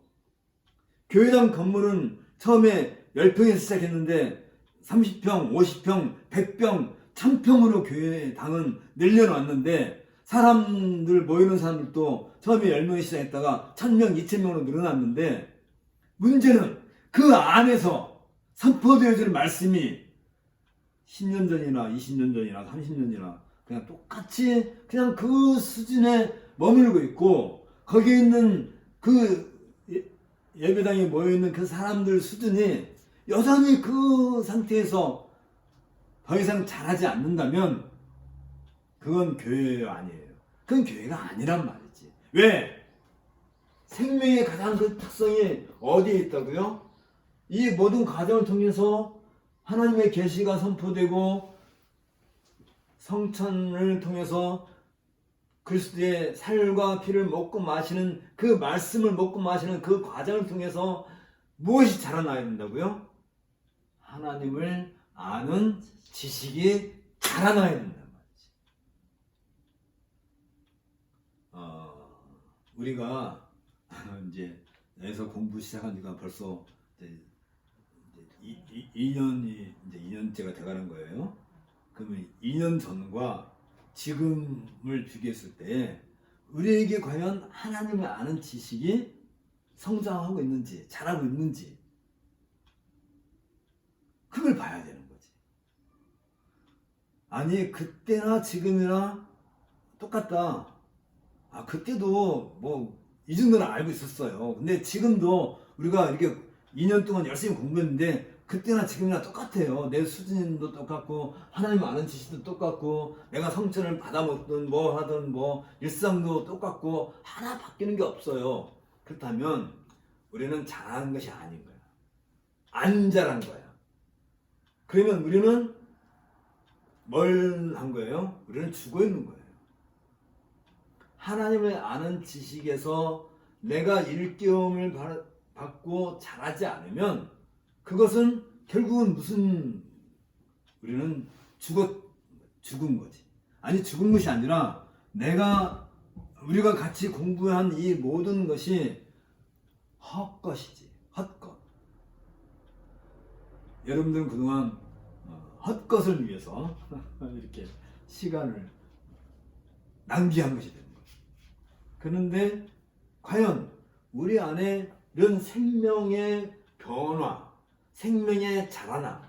교회당 건물은 처음에 10평에서 시작했는데 30평, 50평, 100평, 1000평으로 교회당은 늘려놨는데 사람들 모이는 사람들도 처음에 10명이 시작했다가 1000명, 2000명으로 늘어났는데 문제는 그 안에서 선포되어지는 말씀이 10년 전이나 20년 전이나 30년 전이나 그냥 똑같이 그냥 그 수준에 머물고 있고 거기에 있는 그 예배당에 모여있는 그 사람들 수준이 여전히 그 상태에서 더 이상 자라지 않는다면 그건 교회 아니에요. 그건 교회가 아니란 말이지. 왜? 생명의 가장 큰 특성이 어디에 있다고요? 이 모든 과정을 통해서 하나님의 계시가 선포되고 성천을 통해서 그리스도의 살과 피를 먹고 마시는 그 말씀을 먹고 마시는 그 과정을 통해서 무엇이 자라나야 된다고요? 하나님을 아는 지식이 자라나야 된단 말이지. 우리가 이제 여기서 공부 시작한 지가 벌써 이제 2년째가 돼가는 거예요. 그러면 2년 전과 지금을 비교했을 때 우리에게 과연 하나님을 아는 지식이 성장하고 있는지 자라고 있는지 그걸 봐야 되는 거지. 아니 그때나 지금이나 똑같다. 그때도 뭐 이 정도는 알고 있었어요. 근데 지금도 우리가 이렇게 2년 동안 열심히 공부했는데 그때나 지금이나 똑같아요. 내 수준도 똑같고 하나님 아는 지식도 똑같고 내가 성천을 받아먹든 뭐 하든 뭐 일상도 똑같고 하나 바뀌는 게 없어요. 그렇다면 우리는 잘하는 것이 아닌 거야. 안 잘한 거야. 그러면 우리는 뭘 한 거예요? 우리는 죽어 있는 거예요. 하나님을 아는 지식에서 내가 일깨움을 받고 자라지 않으면 그것은 결국은 우리는 죽은 거지. 아니 죽은 것이 아니라 우리가 같이 공부한 이 모든 것이 헛것이지. 헛것. 여러분들은 그동안 헛것을 위해서 이렇게 시간을 낭비한 것이 되는 거예요. 그런데 과연 우리 안에 이런 생명의 변화, 생명의 자라남이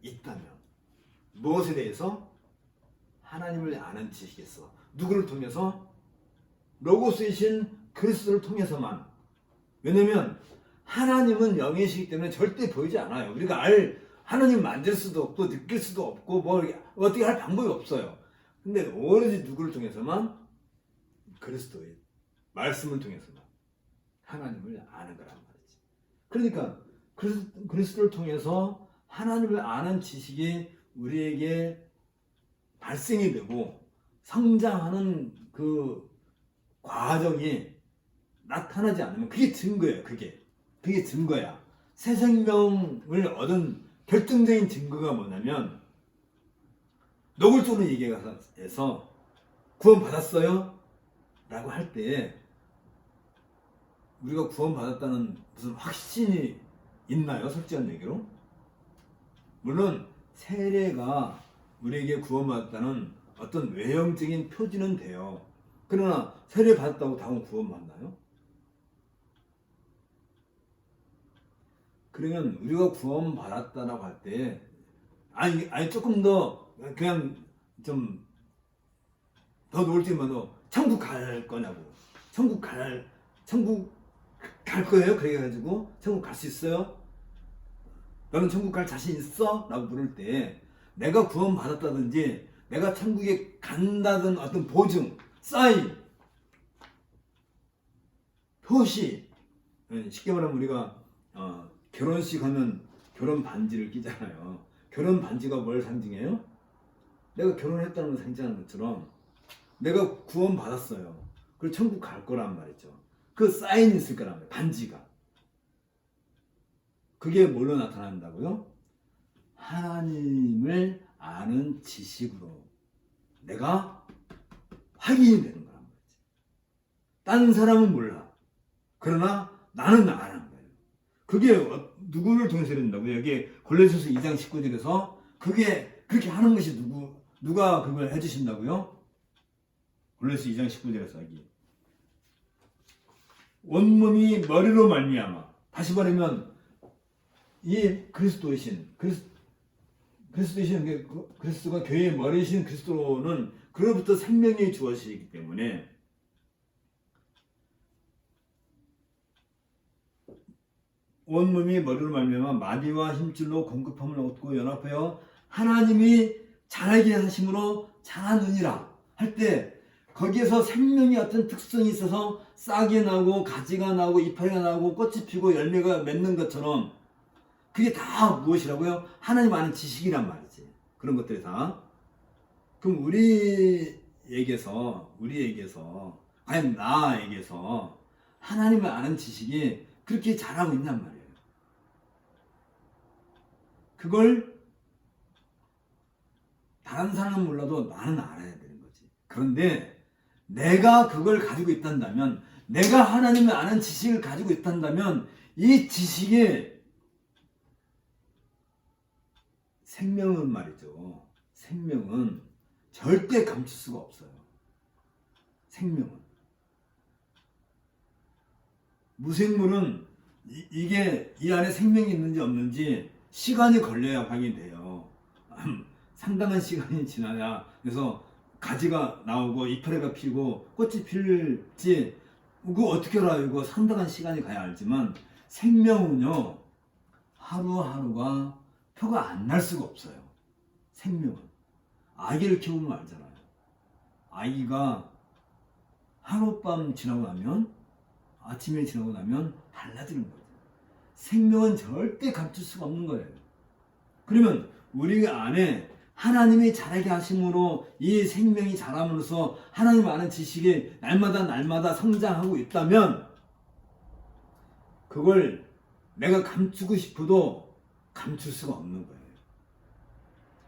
있다면 무엇에 대해서? 하나님을 아는 지식에서 누구를 통해서? 로고스이신 그리스도를 통해서만. 왜냐면 하나님은 영이시기 때문에 절대 보이지 않아요. 우리가 하나님 만질 수도 없고 느낄 수도 없고 뭐 어떻게 할 방법이 없어요. 근데 오로지 누구를 통해서만? 그리스도의 말씀을 통해서만 하나님을 아는 거란 말이지. 그러니까 그리스도를 통해서 하나님을 아는 지식이 우리에게 발생이 되고 성장하는 그 과정이 나타나지 않으면 그게 증거예요. 그게 증거야. 새 생명을 얻은 결정적인 증거가 뭐냐면 노골적으로 얘기해서 구원 받았어요? 라고 할 때 우리가 구원 받았다는 무슨 확신이 있나요? 솔직한 얘기로. 물론 세례가 우리에게 구원받았다는 어떤 외형적인 표지는 돼요. 그러나 세례 받았다고 다 구원받나요? 그러면 우리가 구원받았다라고 할 때 아니 조금 더 그냥 좀 더 노골적이면 천국 갈 거냐고. 천국 갈 거예요? 그래가지고 천국 갈 수 있어요? 너는 천국 갈 자신 있어? 라고 물을 때 내가 구원받았다든지 내가 천국에 간다든 어떤 보증, 사인, 표시. 쉽게 말하면 우리가 결혼식 하면 결혼 반지를 끼잖아요. 결혼 반지가 뭘 상징해요? 내가 결혼했다는 걸 상징하는 것처럼 내가 구원받았어요. 그리고 천국 갈 거란 말이죠. 그 사인이 있을 거란 말이에요. 반지가. 그게 뭘로 나타난다고요? 하나님을 아는 지식으로 내가 확인이 되는 거란 말이지. 다른 사람은 몰라. 그러나 나는 아는 거예요. 그게 누구를 통해서 된다고요? 여기 골로새서 2장 19절에서 그렇게 하는 것이 누가 그걸 해주신다고요? 골로새 2장 19절에서 여기 온몸이 머리로 말미암아. 다시 말하면 이 그리스도이신 그리스도가 교회의 머리이신 그리스도는 그로부터 생명이 주어지기 때문에 온몸이 머리로 말미암아 마디와 힘줄로 공급함을 얻고 연합하여 하나님이 자라게 하심으로 자라느니라 할 때 거기에서 생명이 어떤 특성이 있어서 싹이 나고 가지가 나고 이파리가 나고 꽃이 피고 열매가 맺는 것처럼 그게 다 무엇이라고요? 하나님 아는 지식이란 말이지. 그런 것들이 다. 그럼 우리에게서 과연 나에게서 하나님을 아는 지식이 그렇게 자라고 있냔 말이에요. 그걸 다른 사람은 몰라도 나는 알아야 되는 거지. 그런데 내가 그걸 가지고 있단다면, 내가 하나님을 아는 지식을 가지고 있단다면 이 지식에 생명은 말이죠. 생명은 절대 감출 수가 없어요. 생명은. 무생물은 이게 이 안에 생명이 있는지 없는지 시간이 걸려야 확인돼요. 상당한 시간이 지나야. 그래서 가지가 나오고 이파리가 피고 꽃이 필지 그거 어떻게 알아요? 이거 상당한 시간이 가야 알지만 생명은요 하루하루가 표가 안 날 수가 없어요. 생명은. 아기를 키우면 알잖아요. 아기가 하룻밤 지나고 나면 아침에 지나고 나면 달라지는 거죠. 생명은 절대 감출 수가 없는 거예요. 그러면 우리 안에 하나님이 자라게 하심으로 이 생명이 자람으로써 하나님 아는 지식이 날마다 성장하고 있다면 그걸 내가 감추고 싶어도 감출 수가 없는 거예요.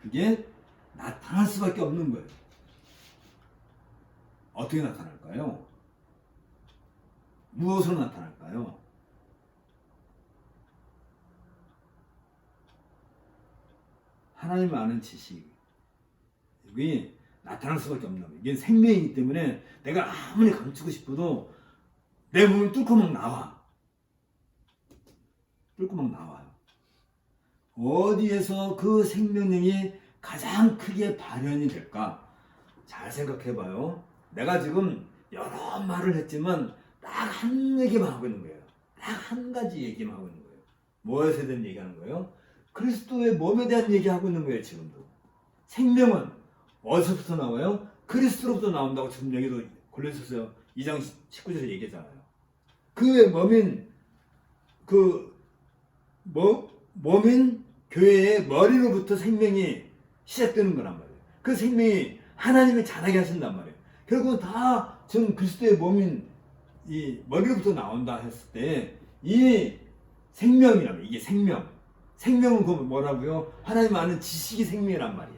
그게 나타날 수밖에 없는 거예요. 어떻게 나타날까요? 무엇으로 나타날까요? 하나님 아는 지식이 나타날 수밖에 없는 거예요. 이게 생명이기 때문에 내가 아무리 감추고 싶어도 내 몸을 뚫고 막 나와. 뚫고 막 나와요. 어디에서 그 생명력이 가장 크게 발현이 될까? 잘 생각해 봐요. 내가 지금 여러 말을 했지만 딱 한 얘기만 하고 있는 거예요. 딱 한 가지 얘기만 하고 있는 거예요. 무엇에 대한 얘기하는 거예요? 그리스도의 몸에 대한 얘기하고 있는 거예요. 지금도. 생명은 어디서부터 나와요? 그리스도로부터 나온다고 지금 여기도 골로새서 2장 19절에 얘기했잖아요. 그 몸인 몸인 교회의 머리로부터 생명이 시작되는 거란 말이에요. 그 생명이 하나님이 자라게 하신단 말이에요. 결국은 다 지금 그리스도의 몸인 이 머리로부터 나온다 했을 때 이 생명이라면 이게 생명은 그 뭐라고요? 하나님 아는 지식이 생명이란 말이야.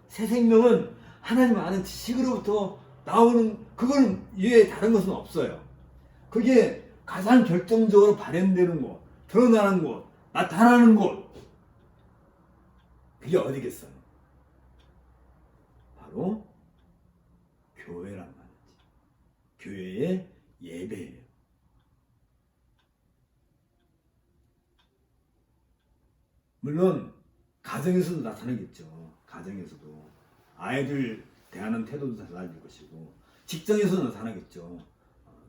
새 생명은 하나님 아는 지식으로부터 나오는 그걸 이외에 다른 것은 없어요. 그게 가장 결정적으로 발현되는 곳, 드러나는 곳, 나타나는 곳, 그게 어디겠어요? 바로 교회란 말이지. 교회의 예배예요. 물론 가정에서도 나타나겠죠. 가정에서도 아이들 대하는 태도도 달라질 것이고, 직장에서도 나타나겠죠.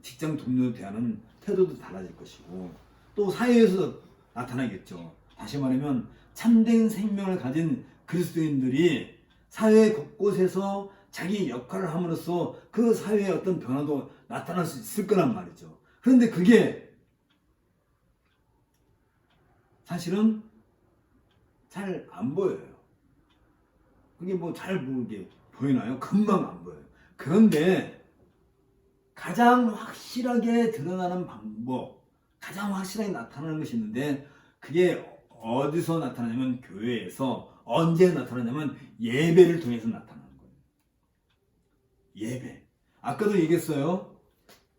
직장 동료 대하는 태도도 달라질 것이고, 또 사회에서 나타나겠죠. 다시 말하면 참된 생명을 가진 그리스도인들이 사회 곳곳에서 자기 역할을 함으로써 그 사회의 어떤 변화도 나타날 수 있을 거란 말이죠. 그런데 그게 사실은 잘 안 보여요. 그게 뭐 잘 보이게 보이나요? 금방 안 보여요. 그런데 가장 확실하게 드러나는 방법, 가장 확실하게 나타나는 것이 있는데 그게 어디서 나타나냐면 교회에서. 언제 나타나냐면 예배를 통해서 나타나는 거예요. 예배. 아까도 얘기했어요.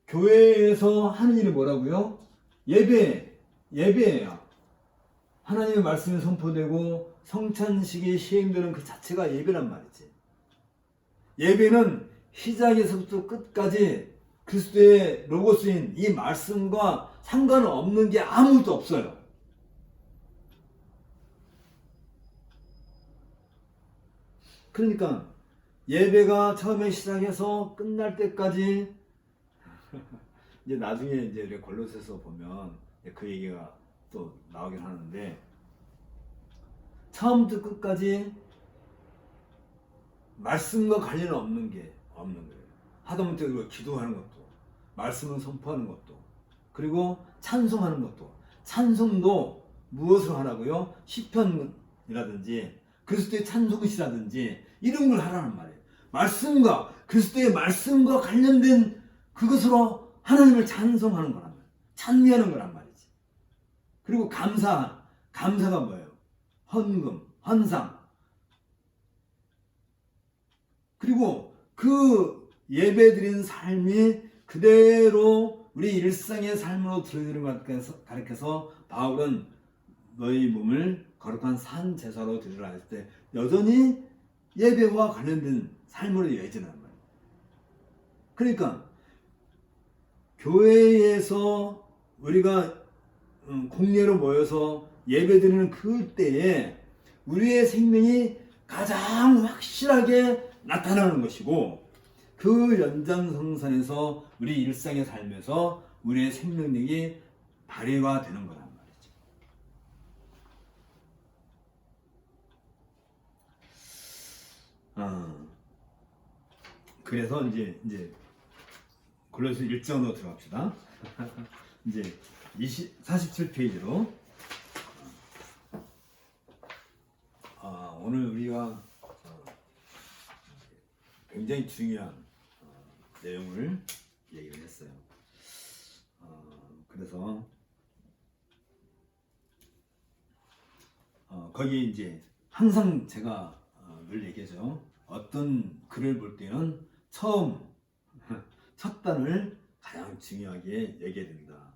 교회에서 하는 일이 뭐라고요? 예배예요. 하나님의 말씀이 선포되고 성찬식이 시행되는 그 자체가 예배란 말이지. 예배는 시작에서부터 끝까지 그리스도의 로고스인 이 말씀과 상관없는 게 아무것도 없어요. 그러니까 예배가 처음에 시작해서 끝날 때까지 이제 나중에 이제 골로새서 보면 그 얘기가 또 나오긴 하는데 처음부터 끝까지 말씀과 관련 없는 거예요. 하다못해 기도하는 것도, 말씀을 선포하는 것도, 그리고 찬송하는 것도, 찬송도 무엇을 하라고요? 시편이라든지 그리스도의 찬송시라든지 이런 걸 하라는 말이에요. 말씀과 그리스도의 말씀과 관련된 그것으로 하나님을 찬송하는 거란 말이에요. 찬미하는 거란 말이지. 그리고 감사가 뭐예요? 헌금, 헌상. 그리고 그 예배드린 삶이 그대로 우리 일상의 삶으로 들어지는 것 가르쳐서 바울은 너희 몸을 거룩한 산 제사로 드리라 했을 때 여전히 예배와 관련된 삶으로 여겨지는 말이에요. 그러니까 교회에서 우리가 공예로 모여서 예배드리는 그때에 우리의 생명이 가장 확실하게 나타나는 것이고 그 연장선상에서 우리 일상의 삶에서 우리의 생명력이 발휘가 되는 거란 말이죠. 그래서 이제 골로새 1장으로 들어갑시다. 이제 47페이지로 오늘 우리가 굉장히 중요한 내용을 얘기를 했어요. 그래서 거기 이제 항상 제가 늘 얘기하죠. 어떤 글을 볼 때는 첫 단을 가장 중요하게 얘기해야 됩니다.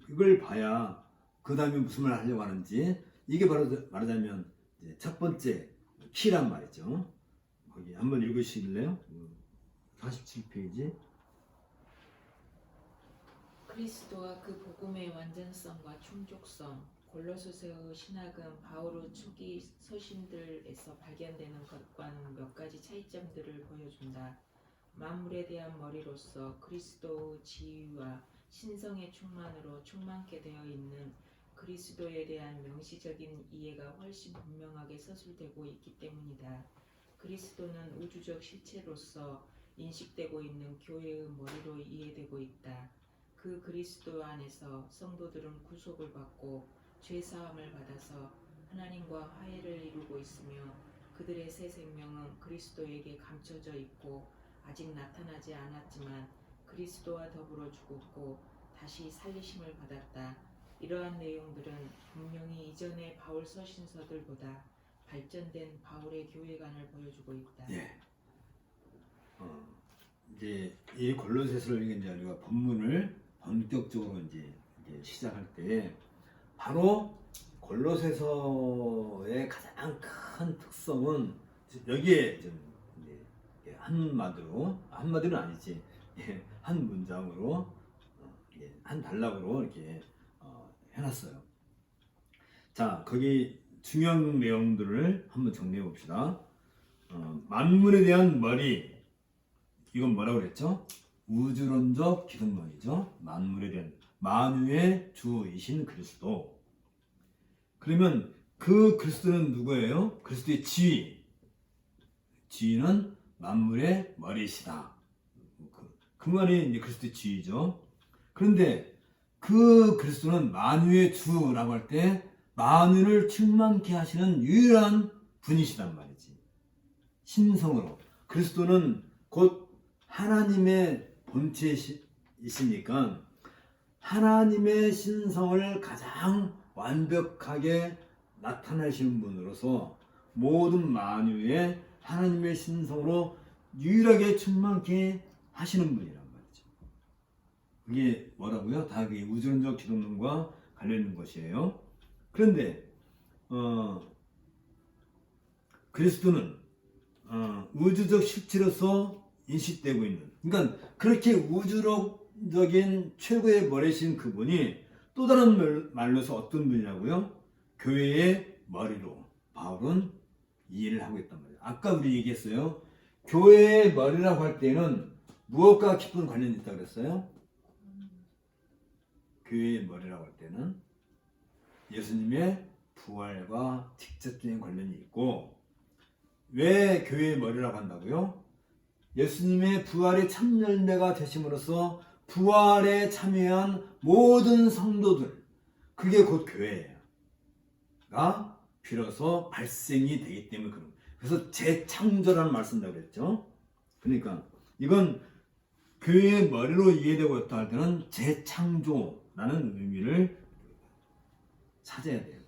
이걸 봐야 그 다음에 무슨 말을 하려고 하는지 이게 바로 말하자면 이제 첫 번째 키란 말이죠. 거기 한번 읽으실래요? 47페이지. 그리스도와 그 복음의 완전성과 충족성. 골로새서 신학은 바울의 초기 서신들에서 발견되는 것과는 몇 가지 차이점들을 보여준다. 만물에 대한 머리로서 그리스도의 지위와 신성의 충만으로 충만케 되어 있는 그리스도에 대한 명시적인 이해가 훨씬 분명하게 서술되고 있기 때문이다. 그리스도는 우주적 실체로서 인식되고 있는 교회의 머리로 이해되고 있다. 그 그리스도 안에서 성도들은 구속을 받고 죄사함을 받아서 하나님과 화해를 이루고 있으며 그들의 새 생명은 그리스도에게 감춰져 있고 아직 나타나지 않았지만 그리스도와 더불어 죽었고 다시 살리심을 받았다. 이러한 내용들은 분명히 이전의 바울 서신서들보다 발전된 바울의 교회관을 보여주고 있다. 예. 이제 이 골로새서를 이제 우리가 본문을 본격적으로 이제 시작할 때 바로 골로새서의 가장 큰 특성은 여기에 좀 이제 한마디로는 아니지, 한 문장으로 한 단락으로 이렇게 해놨어요. 자, 거기 중요한 내용들을 한번 정리해 봅시다. 만물에 대한 머리, 이건 뭐라고 그랬죠? 우주론적 기독론이죠. 만물에 대한 만유의 주이신 그리스도. 그러면 그 그리스도는 누구예요? 그리스도의 지위는 만물의 머리시다. 그 말이 이제 그리스도의 지위죠. 그런데 그 그리스도는 만유의 주라고 할 때 만유를 충만케 하시는 유일한 분이시단 말이지. 신성으로. 그리스도는 곧 하나님의 본체이시니까 하나님의 신성을 가장 완벽하게 나타내시는 분으로서 모든 만유에 하나님의 신성으로 유일하게 충만케 하시는 분이란 말이죠. 그게 뭐라고요? 다 그게 우주론적 기독론과 관련 있는 것이에요. 그런데 그리스도는 우주적 실체로서 인식되고 있는, 그러니까 그렇게 우주적인 최고의 머리신 그분이 또 다른 말로서 어떤 분이라고요? 교회의 머리로 바울은 이해를 하고 있단 말이에요. 아까 우리 얘기했어요. 교회의 머리라고 할 때는 무엇과 깊은 관련이 있다고 그랬어요? 교회의 머리라고 할 때는 예수님의 부활과 직접적인 관련이 있고, 왜 교회의 머리라고 한다고요? 예수님의 부활의 참열매가 되심으로써 부활에 참여한 모든 성도들, 그게 곧 교회가 비로소 발생이 되기 때문에 그런 거예요. 그래서 재창조라는 말을 쓴다고 그랬죠. 그러니까 이건 교회의 머리로 이해되고 있다 할 때는 재창조라는 의미를 찾아야 돼요.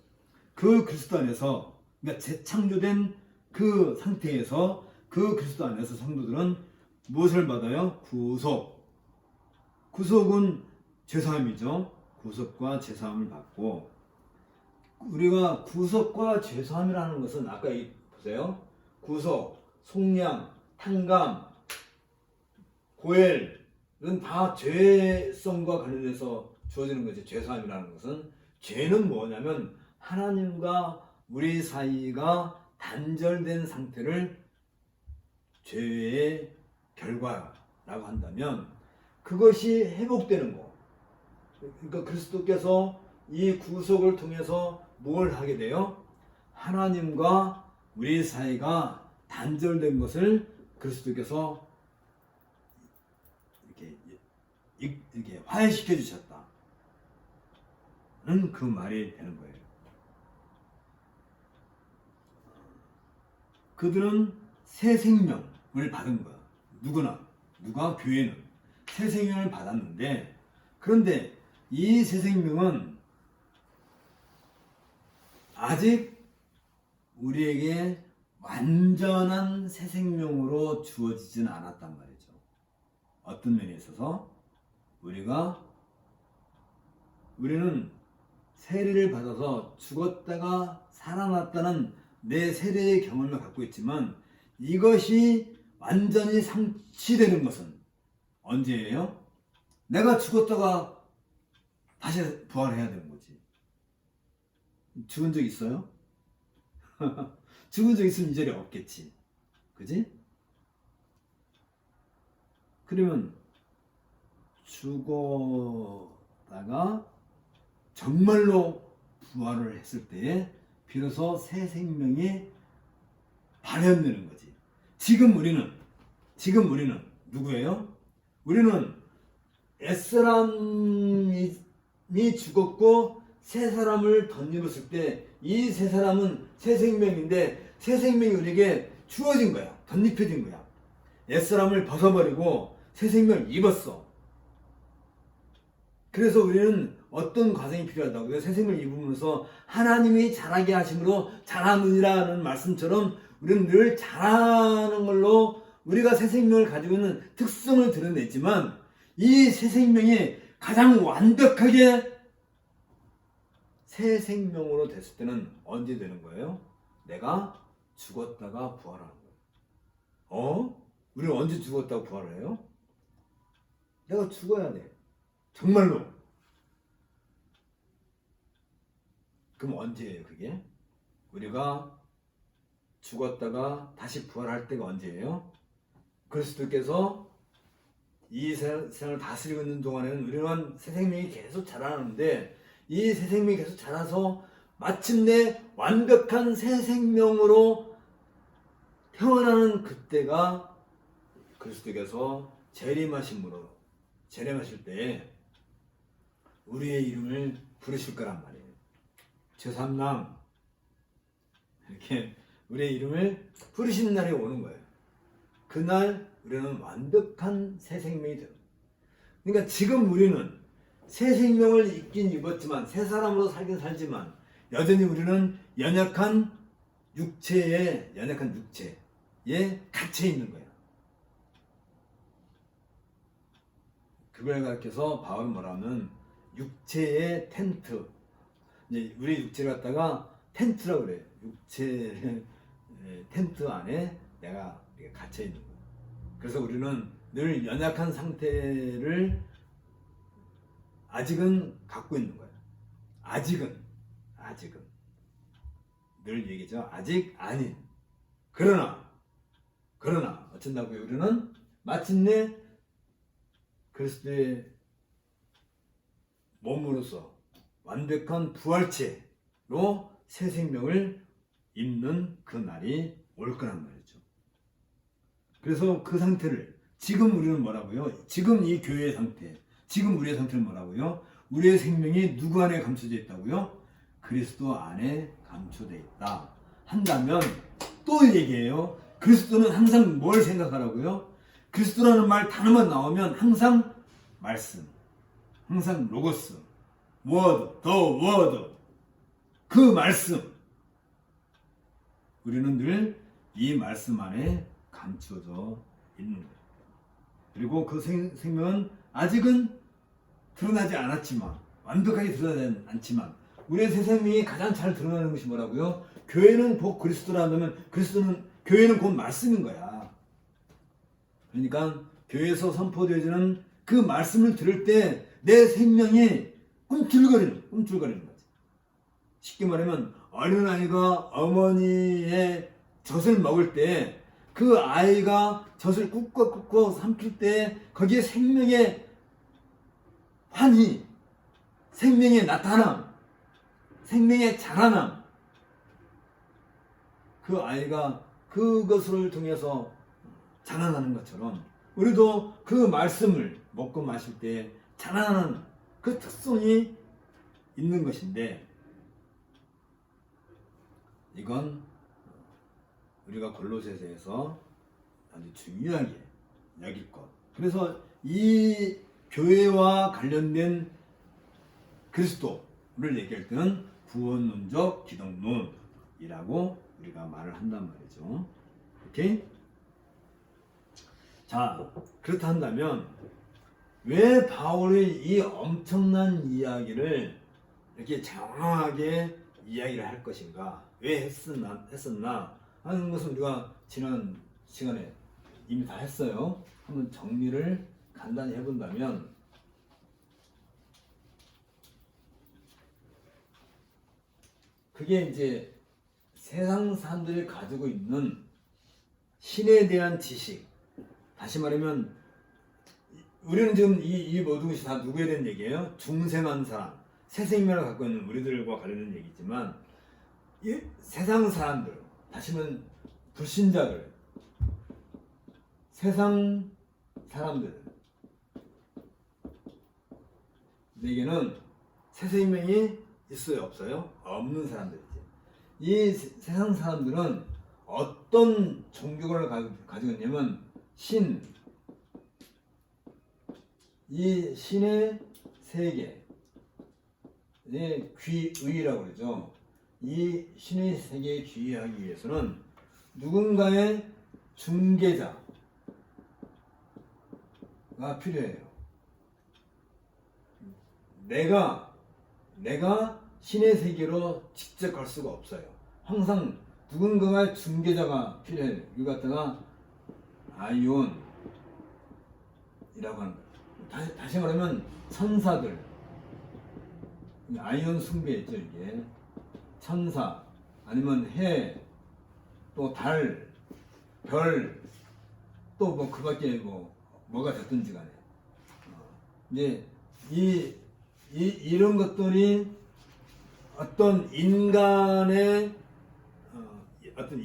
그 그리스도 안에서, 그러니까 재창조된 그 상태에서 그 그리스도 안에서 성도들은 무엇을 받아요? 구속은 죄사함이죠. 구속과 죄사함을 받고, 우리가 구속과 죄사함이라는 것은 아까 보세요. 구속, 속량, 탕감, 고엘은 다 죄성과 관련해서 주어지는 거죠. 죄사함이라는 것은, 죄는 뭐냐면 하나님과 우리 사이가 단절된 상태를 죄의 결과라고 한다면 그것이 회복되는 거. 그러니까 그리스도께서 이 구속을 통해서 뭘 하게 돼요? 하나님과 우리 사이가 단절된 것을 그리스도께서 이렇게 화해시켜 주셨다는 그 말이 되는 거예요. 그들은 새 생명을 받은 거야. 누가? 교회는 새 생명을 받았는데, 그런데 이 새 생명은 아직 우리에게 완전한 새 생명으로 주어지지는 않았단 말이죠. 어떤 면에 있어서 우리는 세례를 받아서 죽었다가 살아났다는 내 세례의 경험을 갖고 있지만, 이것이 완전히 상치되는 것은 언제예요? 내가 죽었다가 다시 부활해야 되는 거지. 죽은 적 있어요? 죽은 적 있으면 이 자리에 없겠지. 그지? 그러면 죽었다가 정말로 부활을 했을 때에 비로소 새 생명이 발현되는 거지. 지금 우리는 누구예요? 우리는 옛사람이 죽었고 새 사람을 덧입었을 때 이 새 사람은 새 생명인데 새 생명이 우리에게 주어진 거야. 덧입혀진 거야. 옛사람을 벗어버리고 새 생명을 입었어. 그래서 우리는 어떤 과정이 필요하다고요? 새 생명을 입으면서 하나님이 자라게 하심으로 자라느니라는 말씀처럼 우리는 늘 자라는 걸로 우리가 새 생명을 가지고 있는 특성을 드러냈지만 이 새 생명이 가장 완벽하게 새 생명으로 됐을 때는 언제 되는 거예요? 내가 죽었다가 부활하는 거예요. 우리는 언제 죽었다가 부활을 해요? 내가 죽어야 돼. 정말로. 그럼 언제예요 그게? 우리가 죽었다가 다시 부활할 때가 언제예요? 그리스도께서 이 세상을 다스리고 있는 동안에는 우리는 새 생명이 계속 자라는데 이 새 생명이 계속 자라서 마침내 완벽한 새 생명으로 태어나는 그때가 그리스도께서 재림하실 때 우리의 이름을 부르실 거란 말이에요. 제3남 이렇게 우리의 이름을 부르시는 날이 오는 거예요. 그날 우리는 완벽한 새 생명이 돼요. 그러니까 지금 우리는 새 생명을 입긴 입었지만 새 사람으로 살긴 살지만 여전히 우리는 연약한 육체에 갇혀 있는 거예요. 그걸 가르쳐서 바울은 뭐라면 육체의 텐트, 이제 우리 육체를 갖다가 텐트라고 그래요. 육체 텐트 안에 내가 갇혀 있는 거예요. 그래서 우리는 늘 연약한 상태를 아직은 갖고 있는 거예요. 아직은 늘 얘기죠. 아직 아닌. 그러나 어쩐다고요? 우리는 마침내 그리스도의 몸으로서 완벽한 부활체로 새 생명을 입는 그 날이 올 거란 말이죠. 그래서 그 상태를 지금 우리는 뭐라고요? 지금 이 교회의 상태, 지금 우리의 상태는 뭐라고요? 우리의 생명이 누구 안에 감춰져 있다고요? 그리스도 안에 감춰져 있다 한다면 또 얘기해요. 그리스도는 항상 뭘 생각하라고요? 그리스도라는 말 단어만 나오면 항상 말씀, 항상 로고스, 워드, 더 워드, 그 말씀. 우리는 늘 이 말씀 안에 감춰져 있는 거예요. 그리고 그 생명은 아직은 드러나지 않았지만, 완벽하게 드러나지 않지만, 우리의 새 생명이 가장 잘 드러나는 것이 뭐라고요? 교회는 곧 그리스도라면 교회는 곧 말씀인 거야. 그러니까 교회에서 선포되어지는 그 말씀을 들을 때 내 생명이 꿈틀거리는 거지. 쉽게 말하면 어린아이가 어머니의 젖을 먹을 때 그 아이가 젖을 꾹꾹 삼킬 때 거기에 생명의 환희, 생명의 나타남, 생명의 자라남, 그 아이가 그것을 통해서 자라나는 것처럼 우리도 그 말씀을 먹고 마실 때 자라나는 그 특성이 있는 것인데, 이건 우리가 골로새서에서 아주 중요하게 여길 것. 그래서 이 교회와 관련된 그리스도를 얘기할 때는 구원론적 기독론이라고 우리가 말을 한단 말이죠. 오케이? 자, 그렇다 한다면 왜 바울이 이 엄청난 이야기를 이렇게 장황하게 이야기를 할 것인가? 왜 했었나 하는 것은 우리가 지난 시간에 이미 다 했어요. 한번 정리를 간단히 해본다면, 그게 이제 세상 사람들이 가지고 있는 신에 대한 지식, 다시 말하면 우리는 지금 이 모든 것이 다 누구에 대한 얘기예요? 중생한 사람, 새 생명을 갖고 있는 우리들과 관련된 얘기지만 이 세상 사람들, 다시는 불신자들, 세상 사람들 에게는 새 생명이 있어요, 없어요? 없는 사람들이지. 이 세상 사람들은 어떤 종교를 가지고 있냐면 이 신의 세계, 귀의라고 그러죠. 이 신의 세계에 귀의하기 위해서는 누군가의 중개자가 필요해요. 내가 신의 세계로 직접 갈 수가 없어요. 항상 누군가의 중개자가 필요해요. 이거 갖다가 아이온이라고 하는 거예요. 다시 말하면 천사들, 아이온 숭배했죠. 이게 천사, 아니면 해, 또 달, 별, 또 뭐 그밖에 뭐가 됐든지 간에 이제 이런 것들이 어떤 인간의 어떤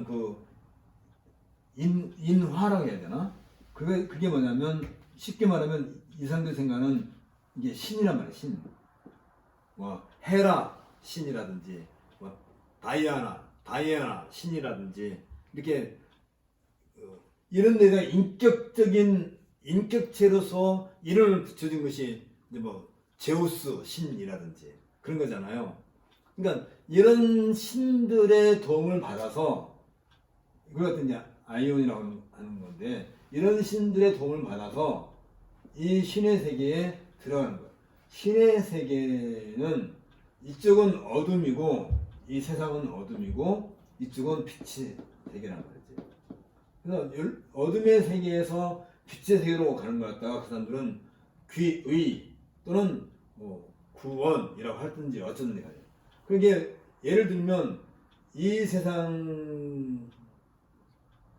그 인화라고 해야 되나? 그게 뭐냐면 쉽게 말하면 이상들 생각은 이게 신이란 말이에요. 신. 뭐 헤라 신이라든지 뭐 다이아나 신이라든지 이렇게 이런 데가 인격체로서 이름을 붙여준 것이 이제 뭐 제우스 신이라든지 그런 거잖아요. 그러니까 이런 신들의 도움을 받아서 이걸 갖다 이제 아이온이라고 하는 건데 이런 신들의 도움을 받아서 이 신의 세계에 들어가는 거예요. 신의 세계는 이쪽은 어둠이고 이 세상은 어둠이고 이쪽은 빛의 세계란 말이지. 그래서 어둠의 세계에서 빛의 세계로 가는 것 같다가 그 사람들은 귀의 또는 뭐 구원이라고 하든지 어쩌든지 가요. 그게 예를 들면 이 세상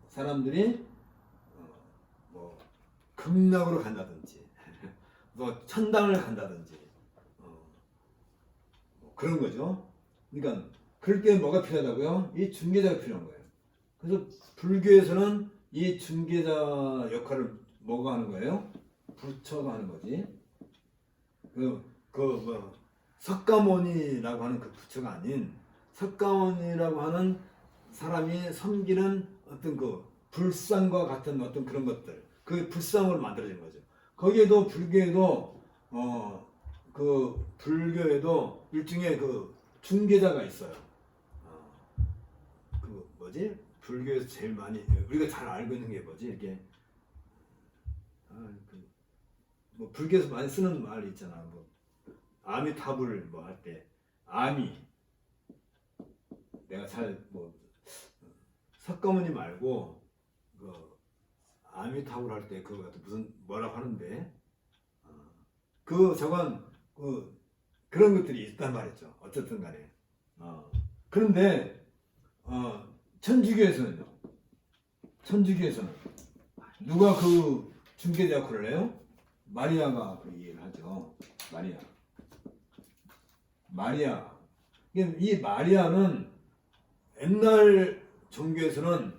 사람들이 뭐 극락으로 간다든지 뭐 천당을 간다든지 뭐 그런 거죠. 그러니까 그럴 때 뭐가 필요하다고요? 이 중개자가 필요한 거예요. 그래서 불교에서는 이 중개자 역할을 뭐가 하는 거예요? 부처가 하는 거지. 석가모니라고 하는 그 부처가 아닌 석가모니라고 하는 사람이 섬기는 어떤 그 불상과 같은 어떤 그런 것들, 그 불상으로 만들어진 거죠. 거기에도 불교에도 그 불교에도 일종의 그 중개자가 있어요. 그 뭐지? 불교에서 제일 많이 우리가 잘 알고 있는 게 뭐지? 이게 뭐 불교에서 많이 쓰는 말 있잖아. 뭐 아미타불 뭐 할 때 아미 내가 잘 뭐 석가모니 말고 그 아미타불 할 때 그거 무슨 뭐라고 하는데 저건 그런 것들이 있단 말이죠. 어쨌든 간에 그런데 천주교에서는 누가 그 중개자 역할을 해요? 마리아가 그 얘기를 하죠. 마리아. 이 마리아는 옛날 종교에서는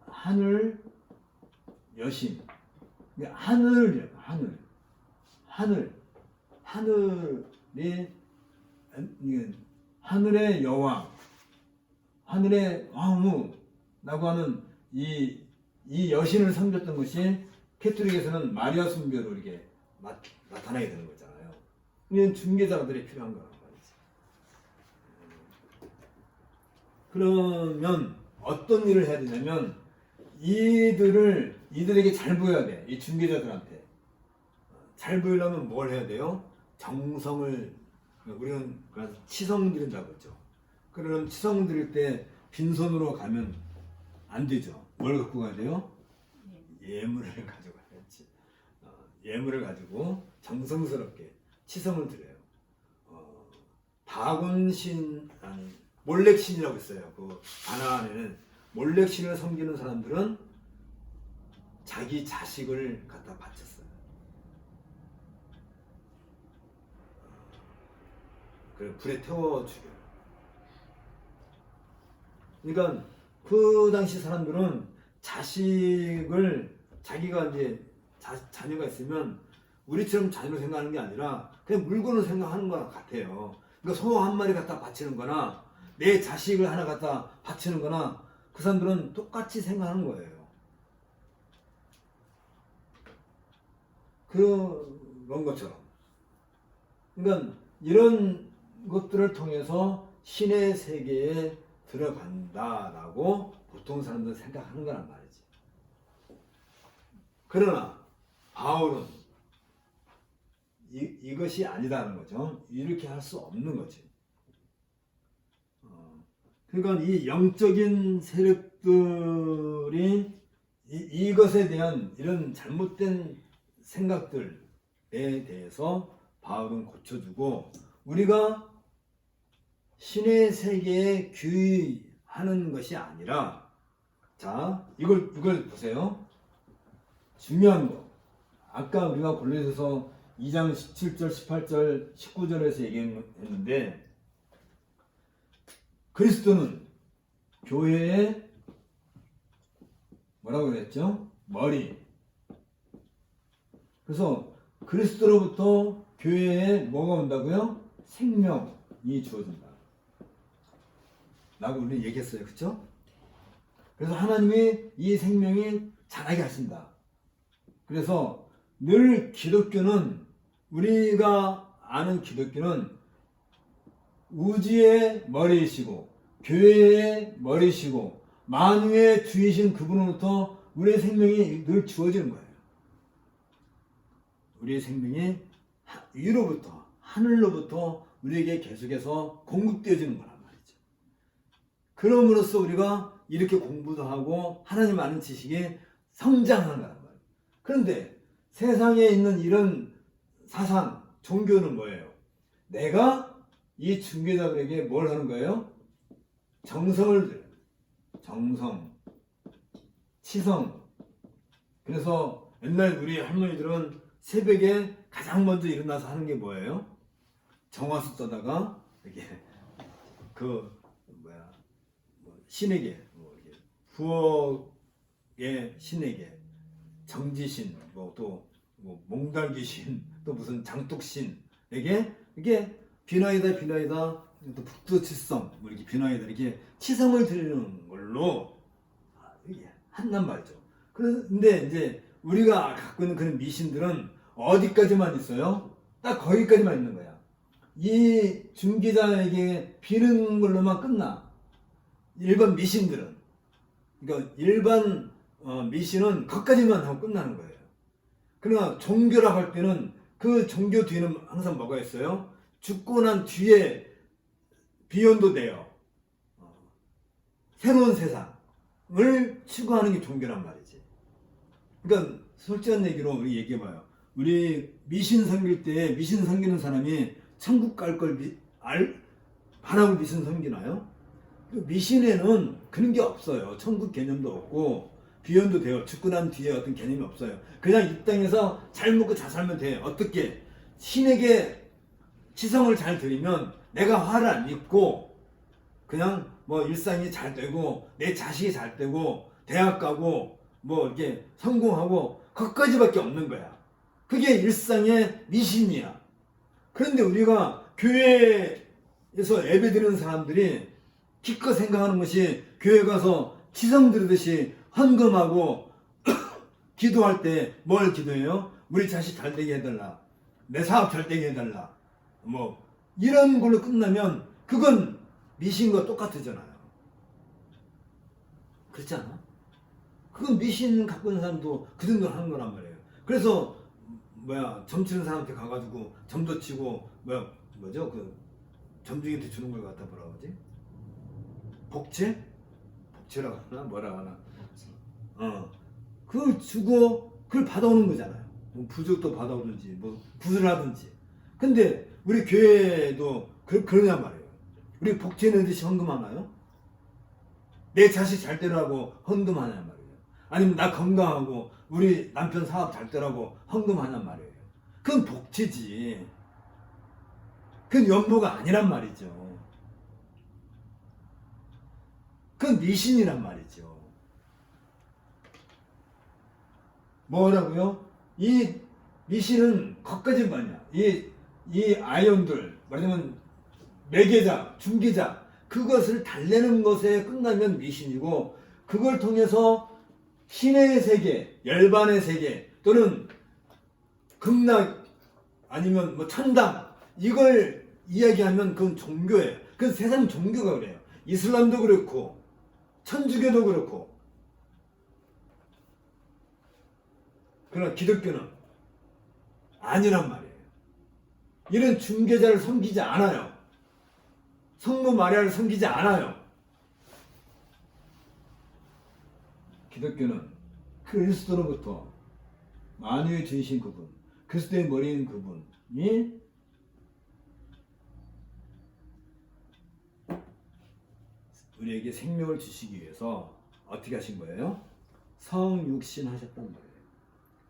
하늘 여신, 하늘의 여왕, 하늘의 왕후라고 하는 이 여신을 섬겼던 것이 캐톨릭에서는 마리아 숭배로 이렇게 나타나게 되는 거잖아요. 이런 중개자들이 필요한 거란 말이지. 그러면 어떤 일을 해야 되냐면 이들에게 잘 보여야 돼. 이 중개자들한테 잘 보이려면 뭘 해야 돼요? 정성을 우리는 치성 드린다고 했죠. 그러면 치성 드릴 때 빈손으로 가면 안 되죠. 뭘 갖고 가야 돼요? 예물을 가져가야지. 예물을 가지고 정성스럽게 치성을 드려요. 다곤신 아니 몰렉신이라고 있어요. 그 바나안에는 몰렉신을 섬기는 사람들은 자기 자식을 갖다 바쳤어요. 그래 불에 태워 죽여요. 그러니까 그 당시 사람들은 자식을 자기가 이제 자녀가 있으면 우리처럼 자녀로 생각하는 게 아니라 그냥 물건을 생각하는 것 같아요. 그러니까 소 한 마리 갖다 바치는 거나 내 자식을 하나 갖다 바치는 거나 그 사람들은 똑같이 생각하는 거예요. 그런 것처럼. 그러니까 이런 것들을 통해서 신의 세계에 들어간다라고 보통 사람들은 생각하는 거란 말이지. 그러나 바울은 이것이 아니다는 거죠. 이렇게 할 수 없는 거지. 그러니까 이 영적인 세력들이 이것에 대한 이런 잘못된 생각들에 대해서 바울은 고쳐주고 우리가 신의 세계에 귀의하는 것이 아니라 자 이걸 보세요. 중요한 거. 아까 우리가 골로새서 2장 17절, 18절, 19절에서 얘기했는데 그리스도는 교회의 뭐라고 그랬죠? 머리. 그래서 그리스도로부터 교회에 뭐가 온다고요? 생명이 주어진다. 라고 우리 얘기했어요. 그쵸? 그래서 하나님이 이 생명이 자라게 하신다. 그래서 늘 기독교는 우리가 아는 기독교는 우주의 머리이시고 교회의 머리이시고 만유의 주이신 그분으로부터 우리의 생명이 늘 주어지는 거예요. 우리의 생명이 위로부터 하늘로부터 우리에게 계속해서 공급되어지는 거란 말이죠. 그럼으로써 우리가 이렇게 공부도 하고 하나님 아는 지식에 성장하는 거란 말이에요. 그런데 세상에 있는 이런 사상, 종교는 뭐예요? 내가 이 중개자들에게 뭘 하는 거예요? 정성을 들여요. 정성, 치성. 그래서 옛날 우리 할머니들은 새벽에 가장 먼저 일어나서 하는 게 뭐예요? 정화수 떠다가 이렇게 신에게 부엌의 신에게 정지신 또 몽달귀신 또 무슨 장독신에게 이게 비나이다 또 북두칠성 이렇게 비나이다 이렇게 치성을 드리는 걸로 이게 한단 말이죠. 그런데 이제 우리가 갖고 있는 그런 미신들은 어디까지만 있어요? 딱 거기까지만 있는 거야. 이 중기자에게 비는 걸로만 끝나. 일반 미신들은. 그러니까 일반 미신은 거기까지만 하고 끝나는 거예요. 그러나 종교라고 할 때는 그 종교 뒤에는 항상 뭐가 있어요? 죽고 난 뒤에 비연도 돼요. 새로운 세상을 추구하는 게 종교란 말이지. 그러니까 솔직한 얘기로 우리 얘기해봐요. 우리 미신 섬길 때 미신 섬기는 사람이 천국 갈 걸 바라고 미신 섬기나요? 미신에는 그런 게 없어요. 천국 개념도 없고 비연도 돼요. 죽고 난 뒤에 어떤 개념이 없어요. 그냥 이 땅에서 잘 먹고 잘 살면 돼. 어떻게? 신에게 치성을 잘 드리면 내가 화를 안 입고 그냥 뭐 일상이 잘 되고 내 자식이 잘 되고 대학 가고 뭐 이렇게 성공하고 그것까지밖에 없는 거야. 그게 일상의 미신이야. 그런데 우리가 교회에서 예배드리는 사람들이 기껏 생각하는 것이 교회 가서 치성 드리듯이 헌금하고 기도할 때 뭘 기도해요? 우리 자식 잘 되게 해달라. 내 사업 잘 되게 해달라. 뭐 이런 걸로 끝나면 그건 미신과 똑같으잖아요. 그렇지 않아? 그건 미신 갖고 있는 사람도 그 정도는 하는 거란 말이에요. 그래서 점치는 사람한테 가가지고 점도 치고 뭐죠? 그 점쟁이한테 주는 걸 갖다 뭐라 그러지? 복채? 복채라고 하나? 뭐라 하나? 그걸 주고 그걸 받아오는 거잖아요. 뭐 부적도 받아오든지 뭐 굿을 하든지. 근데 우리 교회도 그러냔 말이에요. 우리 복채 내듯이 헌금하나요? 내 자식 잘 되라고 헌금하냐 말이에요. 아니면 나 건강하고 우리 남편 사업 잘 되라고 헌금하냔 말이에요. 그건 복지지. 그건 연보가 아니란 말이죠. 그건 미신이란 말이죠. 뭐라고요? 이 미신은 거기까지만이야. 이 아이언들, 말하자면 매개자, 중개자, 그것을 달래는 것에 끝나면 미신이고, 그걸 통해서 신의 세계, 열반의 세계, 또는 극락, 아니면 뭐 천당, 이걸 이야기하면 그건 종교예요. 그건 세상 종교가 그래요. 이슬람도 그렇고, 천주교도 그렇고. 그러나 기독교는 아니란 말이에요. 이런 중개자를 섬기지 않아요. 성모 마리아를 섬기지 않아요. 기독교는 그리스도로부터 만유의 주이신 그분, 그리스도의 머리인 그분이 우리에게 생명을 주시기 위해서 어떻게 하신 거예요? 성육신 하셨단 말이에요.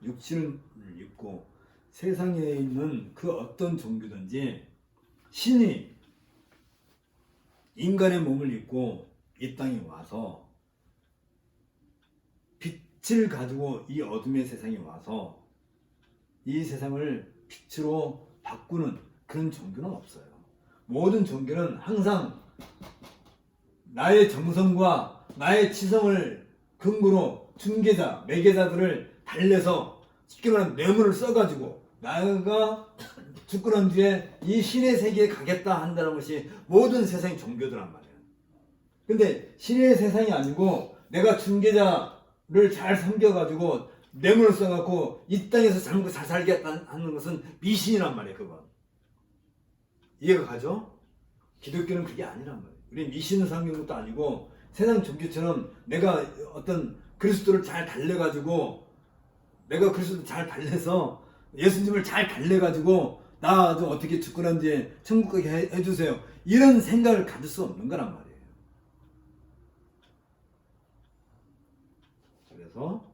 육신을 입고 세상에 있는 그 어떤 종교든지 신이 인간의 몸을 입고 이 땅에 와서 빛을 가지고 이 어둠의 세상에 와서 이 세상을 빛으로 바꾸는 그런 종교는 없어요. 모든 종교는 항상 나의 정성과 나의 치성을 근거로 중개자, 매개자들을 달래서 쉽게 말하면 뇌물을 써가지고 나가 죽고 난 뒤에 이 신의 세계에 가겠다 한다는 것이 모든 세상의 종교들란 말이에요. 근데 신의 세상이 아니고 내가 중개자를 잘 섬겨가지고 뇌물을 써갖고 이 땅에서 잘 살겠다 하는 것은 미신이란 말이에요. 그건 이해가 가죠? 기독교는 그게 아니란 말이에요. 우리 미신을 섬기는 것도 아니고 세상 종교처럼 내가 어떤 그리스도를 잘 달래가지고 내가 그리스도를 잘 달래서 예수님을 잘 달래가지고 나 좀 어떻게 죽고 난 뒤에 천국 가게 해주세요. 이런 생각을 가질 수 없는 거란 말이에요. 그래서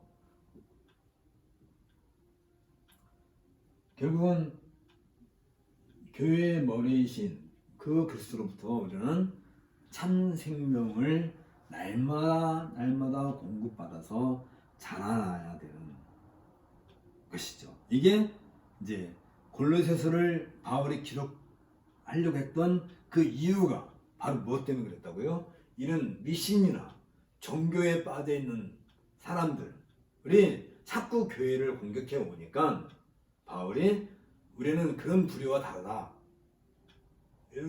결국은 교회의 머리이신 그 그리스도로부터 우리는 참 생명을 날마다 공급받아서 자라나야 되는 것이죠. 이게 이제 골로새서를 바울이 기록하려고 했던 그 이유가 바로 무엇 때문에 그랬다고요? 이런 미신이나 종교에 빠져 있는 사람들이 자꾸 교회를 공격해 오니까 바울이 우리는 그런 부류와 다르다.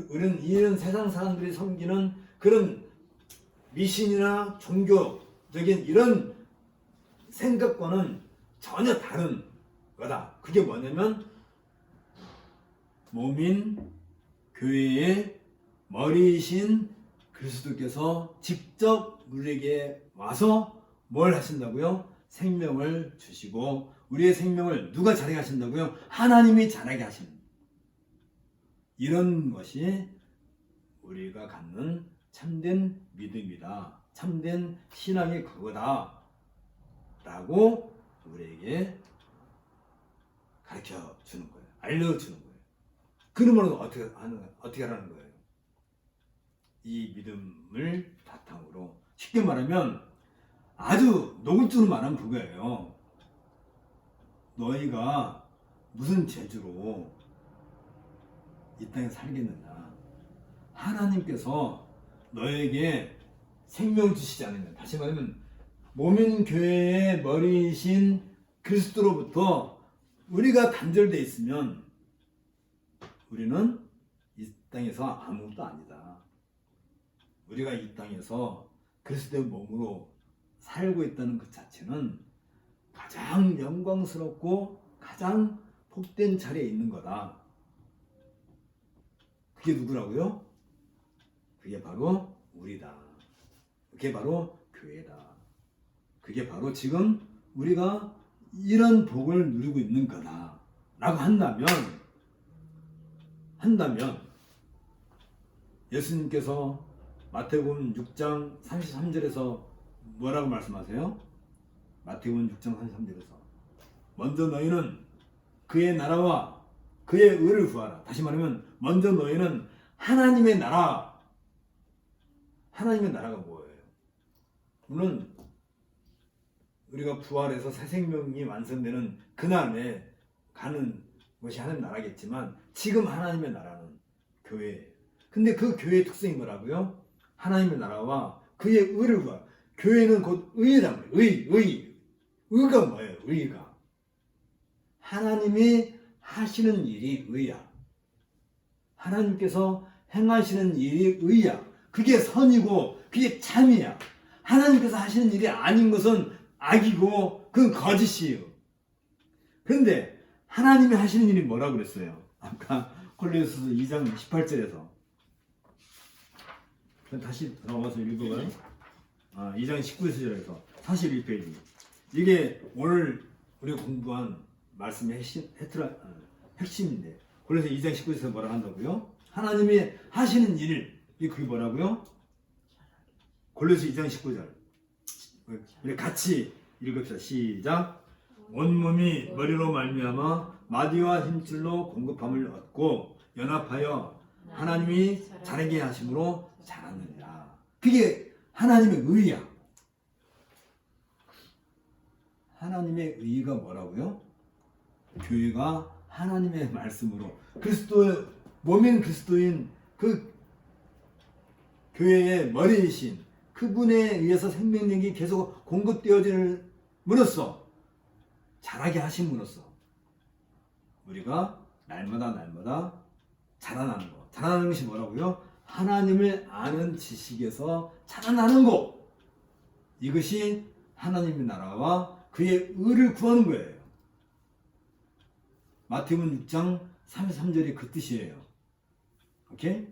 우리는 이런 세상 사람들이 섬기는 그런 미신이나 종교적인 이런 생각과는 전혀 다른 거다. 그게 뭐냐면 몸인 교회의 머리이신 그리스도께서 직접 우리에게 와서 뭘 하신다고요? 생명을 주시고 우리의 생명을 누가 자라게 하신다고요? 하나님이 자라게 하십니다. 이런 것이 우리가 갖는 참된 믿음이다. 참된 신앙이 그거다. 라고 우리에게 가르쳐 주는 거예요. 알려주는 거예요. 그러면 어떻게 하라는 거예요? 이 믿음을 바탕으로 쉽게 말하면 아주 노골적으로 말하면 그거예요. 너희가 무슨 재주로 이 땅에 살겠느냐. 하나님께서 너에게 생명을 주시지 않느냐. 다시 말하면 몸인 교회의 머리이신 그리스도로부터 우리가 단절되어 있으면 우리는 이 땅에서 아무것도 아니다. 우리가 이 땅에서 그리스도의 몸으로 살고 있다는 것 자체는 가장 영광스럽고 가장 복된 자리에 있는 거다. 그게 누구라고요? 그게 바로 우리다. 그게 바로 교회다. 그게 바로 지금 우리가 이런 복을 누리고 있는 거다. 라고 한다면 예수님께서 마태복음 6장 33절에서 뭐라고 말씀하세요? 마태복음 6장 33절에서 먼저 너희는 그의 나라와 그의 의를 구하라. 다시 말하면 먼저 너희는 하나님의 나라. 하나님의 나라가 뭐예요? 물론 우리가 부활해서 새 생명이 완성되는 그날에 가는 것이 하나님 나라겠지만 지금 하나님의 나라는 교회예요. 근데 그 교회의 특성이 뭐라고요? 하나님의 나라와 그의 의를 구하라. 교회는 곧 의란 말이에요. 의가 뭐예요? 의가 하나님이 하시는 일이 의야. 하나님께서 행하시는 일이 의야. 그게 선이고 그게 참이야. 하나님께서 하시는 일이 아닌 것은 악이고 그건 거짓이에요. 그런데 하나님이 하시는 일이 뭐라고 그랬어요? 아까 골로새서 2장 18절에서 다시 들어가서 읽어봐요. 2장 19절에서 41페이지. 이게 오늘 우리가 공부한 말씀의 핵심인데 골로새 2장 19절에서 뭐라 한다고요? 하나님이 하시는 일, 이게 그게 뭐라고요? 골로새 2장 19절. 우리 같이 읽읍시다. 시작. 온몸이 머리로 말미암아 마디와 힘줄로 공급함을 얻고 연합하여 하나님이 자라게 하심으로 자라느니라. 그게 하나님의 의야. 하나님의 의가 뭐라고요? 교회가 하나님의 말씀으로 그리스도의 몸인 그리스도인 그 교회의 머리이신 그분에 의해서 생명력이 계속 공급되어짐으로써 자라게 하심으로써 우리가 날마다 자라나는 것. 자라나는 것이 뭐라고요? 하나님을 아는 지식에서 자라나는 것. 이것이 하나님의 나라와 그의 의를 구하는 거예요. 마태복음 6장 33절이 그 뜻이에요. 오케이?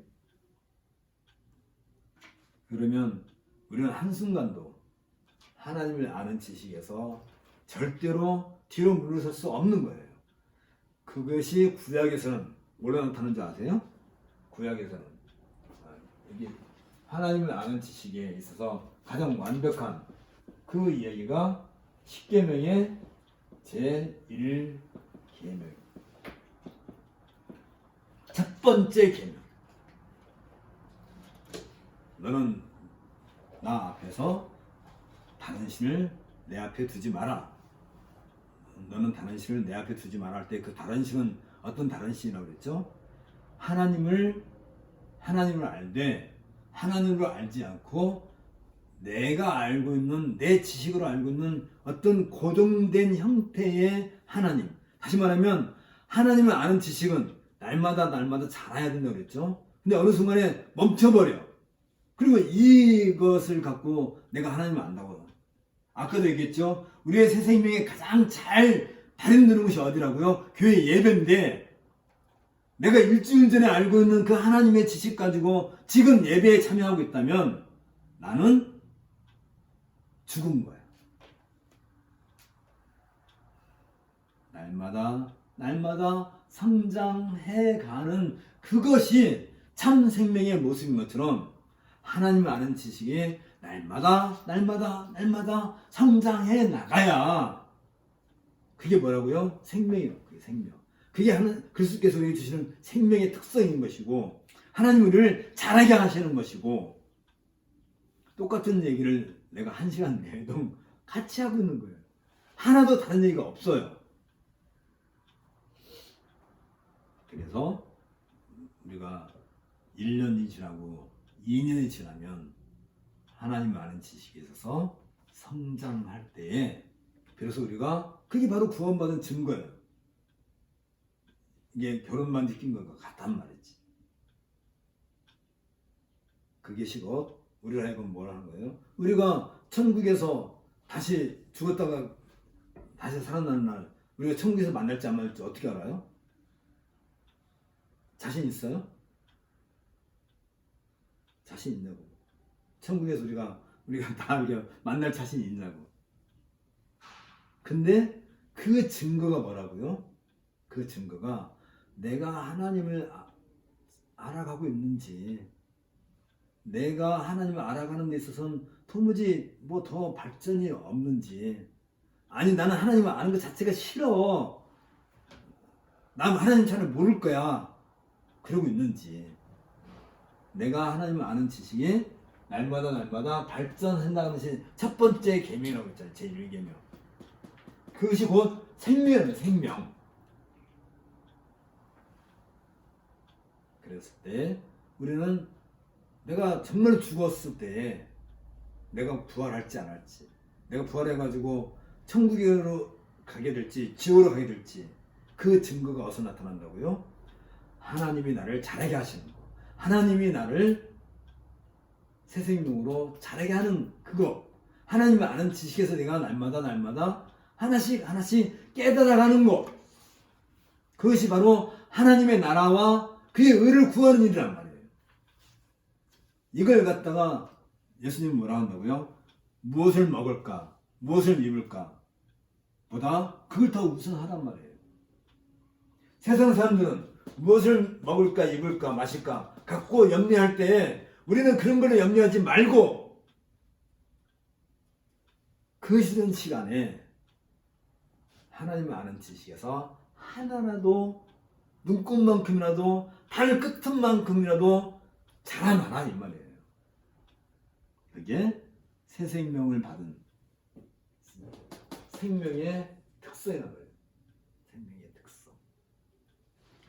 그러면 우리는 한순간도 하나님을 아는 지식에서 절대로 뒤로 물러설 수 없는 거예요. 그것이 구약에서는 뭐로 나타나는 줄 아세요? 구약에서는 여기 하나님을 아는 지식에 있어서 가장 완벽한 그 이야기가 십계명의 제1계명. 첫 번째 계명. 너는 나 앞에서 다른 신을 내 앞에 두지 마라. 너는 다른 신을 내 앞에 두지 마라 할 때 그 다른 신은 어떤 다른 신이라고 그랬죠? 하나님을 알되 하나님으로 알지 않고 내가 알고 있는 내 지식으로 알고 있는 어떤 고정된 형태의 하나님. 다시 말하면 하나님을 아는 지식은 날마다 자라야 된다고 그랬죠? 근데 어느 순간에 멈춰버려. 그리고 이것을 갖고 내가 하나님을 안다고. 아까도 얘기했죠? 우리의 새 생명에 가장 잘 발현되는 것이 어디라고요? 교회 예배인데 내가 일주일 전에 알고 있는 그 하나님의 지식 가지고 지금 예배에 참여하고 있다면 나는 죽은 거야. 날마다 성장해가는 그것이 참 생명의 모습인 것처럼 하나님을 아는 지식이 날마다 성장해 나가야 그게 뭐라고요? 생명이에요. 그게 생명. 그게 그리스도께서 우리에게 주시는 생명의 특성인 것이고 하나님 우리를 자라게 하시는 것이고 똑같은 얘기를 내가 1시간 내동 같이 하고 있는 거예요. 하나도 다른 얘기가 없어요. 그래서 우리가 1년이 지나고 2년이 지나면 하나님을 아는 지식에 있어서 성장할 때에 그래서 우리가 그게 바로 구원받은 증거예요. 이게 결혼만 지킨 것과 같단 말이지. 그게 곧 우리가 하여금 뭘 하는 거예요? 우리가 천국에서 다시 죽었다가 다시 살아나는 날 우리가 천국에서 만날지 안 만날지 어떻게 알아요? 자신 있어요? 자신 있냐고. 천국에서 우리가 다 이렇게 만날 자신이 있냐고. 근데 그 증거가 뭐라고요? 그 증거가 내가 하나님을 알아가고 있는지, 내가 하나님을 알아가는 데 있어서는 도무지 뭐 더 발전이 없는지, 아니 나는 하나님을 아는 것 자체가 싫어. 난 하나님 잘 모를 거야. 그러고 있는지 내가 하나님을 아는 지식이 날마다 발전한다는 것이 첫 번째 계명이라고 했잖아요. 제1계명. 그것이 곧 생명이에요. 생명. 그랬을 때 우리는 내가 정말 죽었을 때 내가 부활할지 안 할지, 내가 부활해가지고 천국으로 가게 될지 지옥으로 가게 될지 그 증거가 어디서 나타난다고요? 하나님이 나를 자라게 하시는 거, 하나님이 나를 새 생명으로 자라게 하는 그거, 하나님을 아는 지식에서 내가 날마다 하나씩 깨달아가는 거, 그것이 바로 하나님의 나라와 그의 의를 구하는 일이란 말이에요. 이걸 갖다가 예수님은 뭐라 한다고요? 무엇을 먹을까, 무엇을 입을까 보다 그걸 더 우선하란 말이에요. 세상 사람들은 무엇을 먹을까, 입을까, 마실까 갖고 염려할 때 우리는 그런 걸로 염려하지 말고 그 쉬는 시간에 하나님을 아는 지식에서 하나라도 눈꽃만큼이라도 발 끝만큼이라도 자라나라 이 말이에요. 그게 새 생명을 받은 생명의 특성이라는 거예요. 생명의 특성.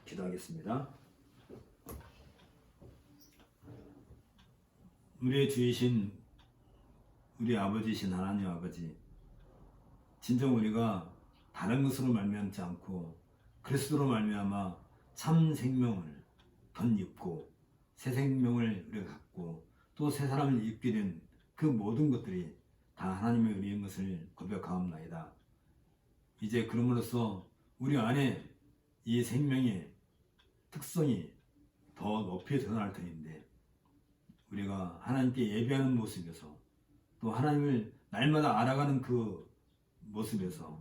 기도하겠습니다. 우리의 주이신 우리 아버지이신 하나님 아버지, 진정 우리가 다른 것으로 말미암지 않고 그리스도로 말미암아 참 생명을 덧입고 새 생명을 우리가 갖고 또 새 사람을 입게 된 그 모든 것들이 다 하나님의 은혜인 것을 고백하옵나이다. 이제 그럼으로써 우리 안에 이 생명의 특성이 더 높이 드러날 터인데 우리가 하나님께 예배하는 모습에서 또 하나님을 날마다 알아가는 그 모습에서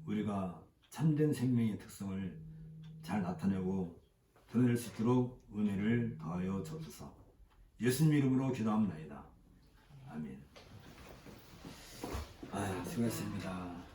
우리가 참된 생명의 특성을 잘 나타내고 드러낼 수 있도록 은혜를 더하여 주옵소서. 예수님 이름으로 기도합나이다. 아멘. 수고했습니다.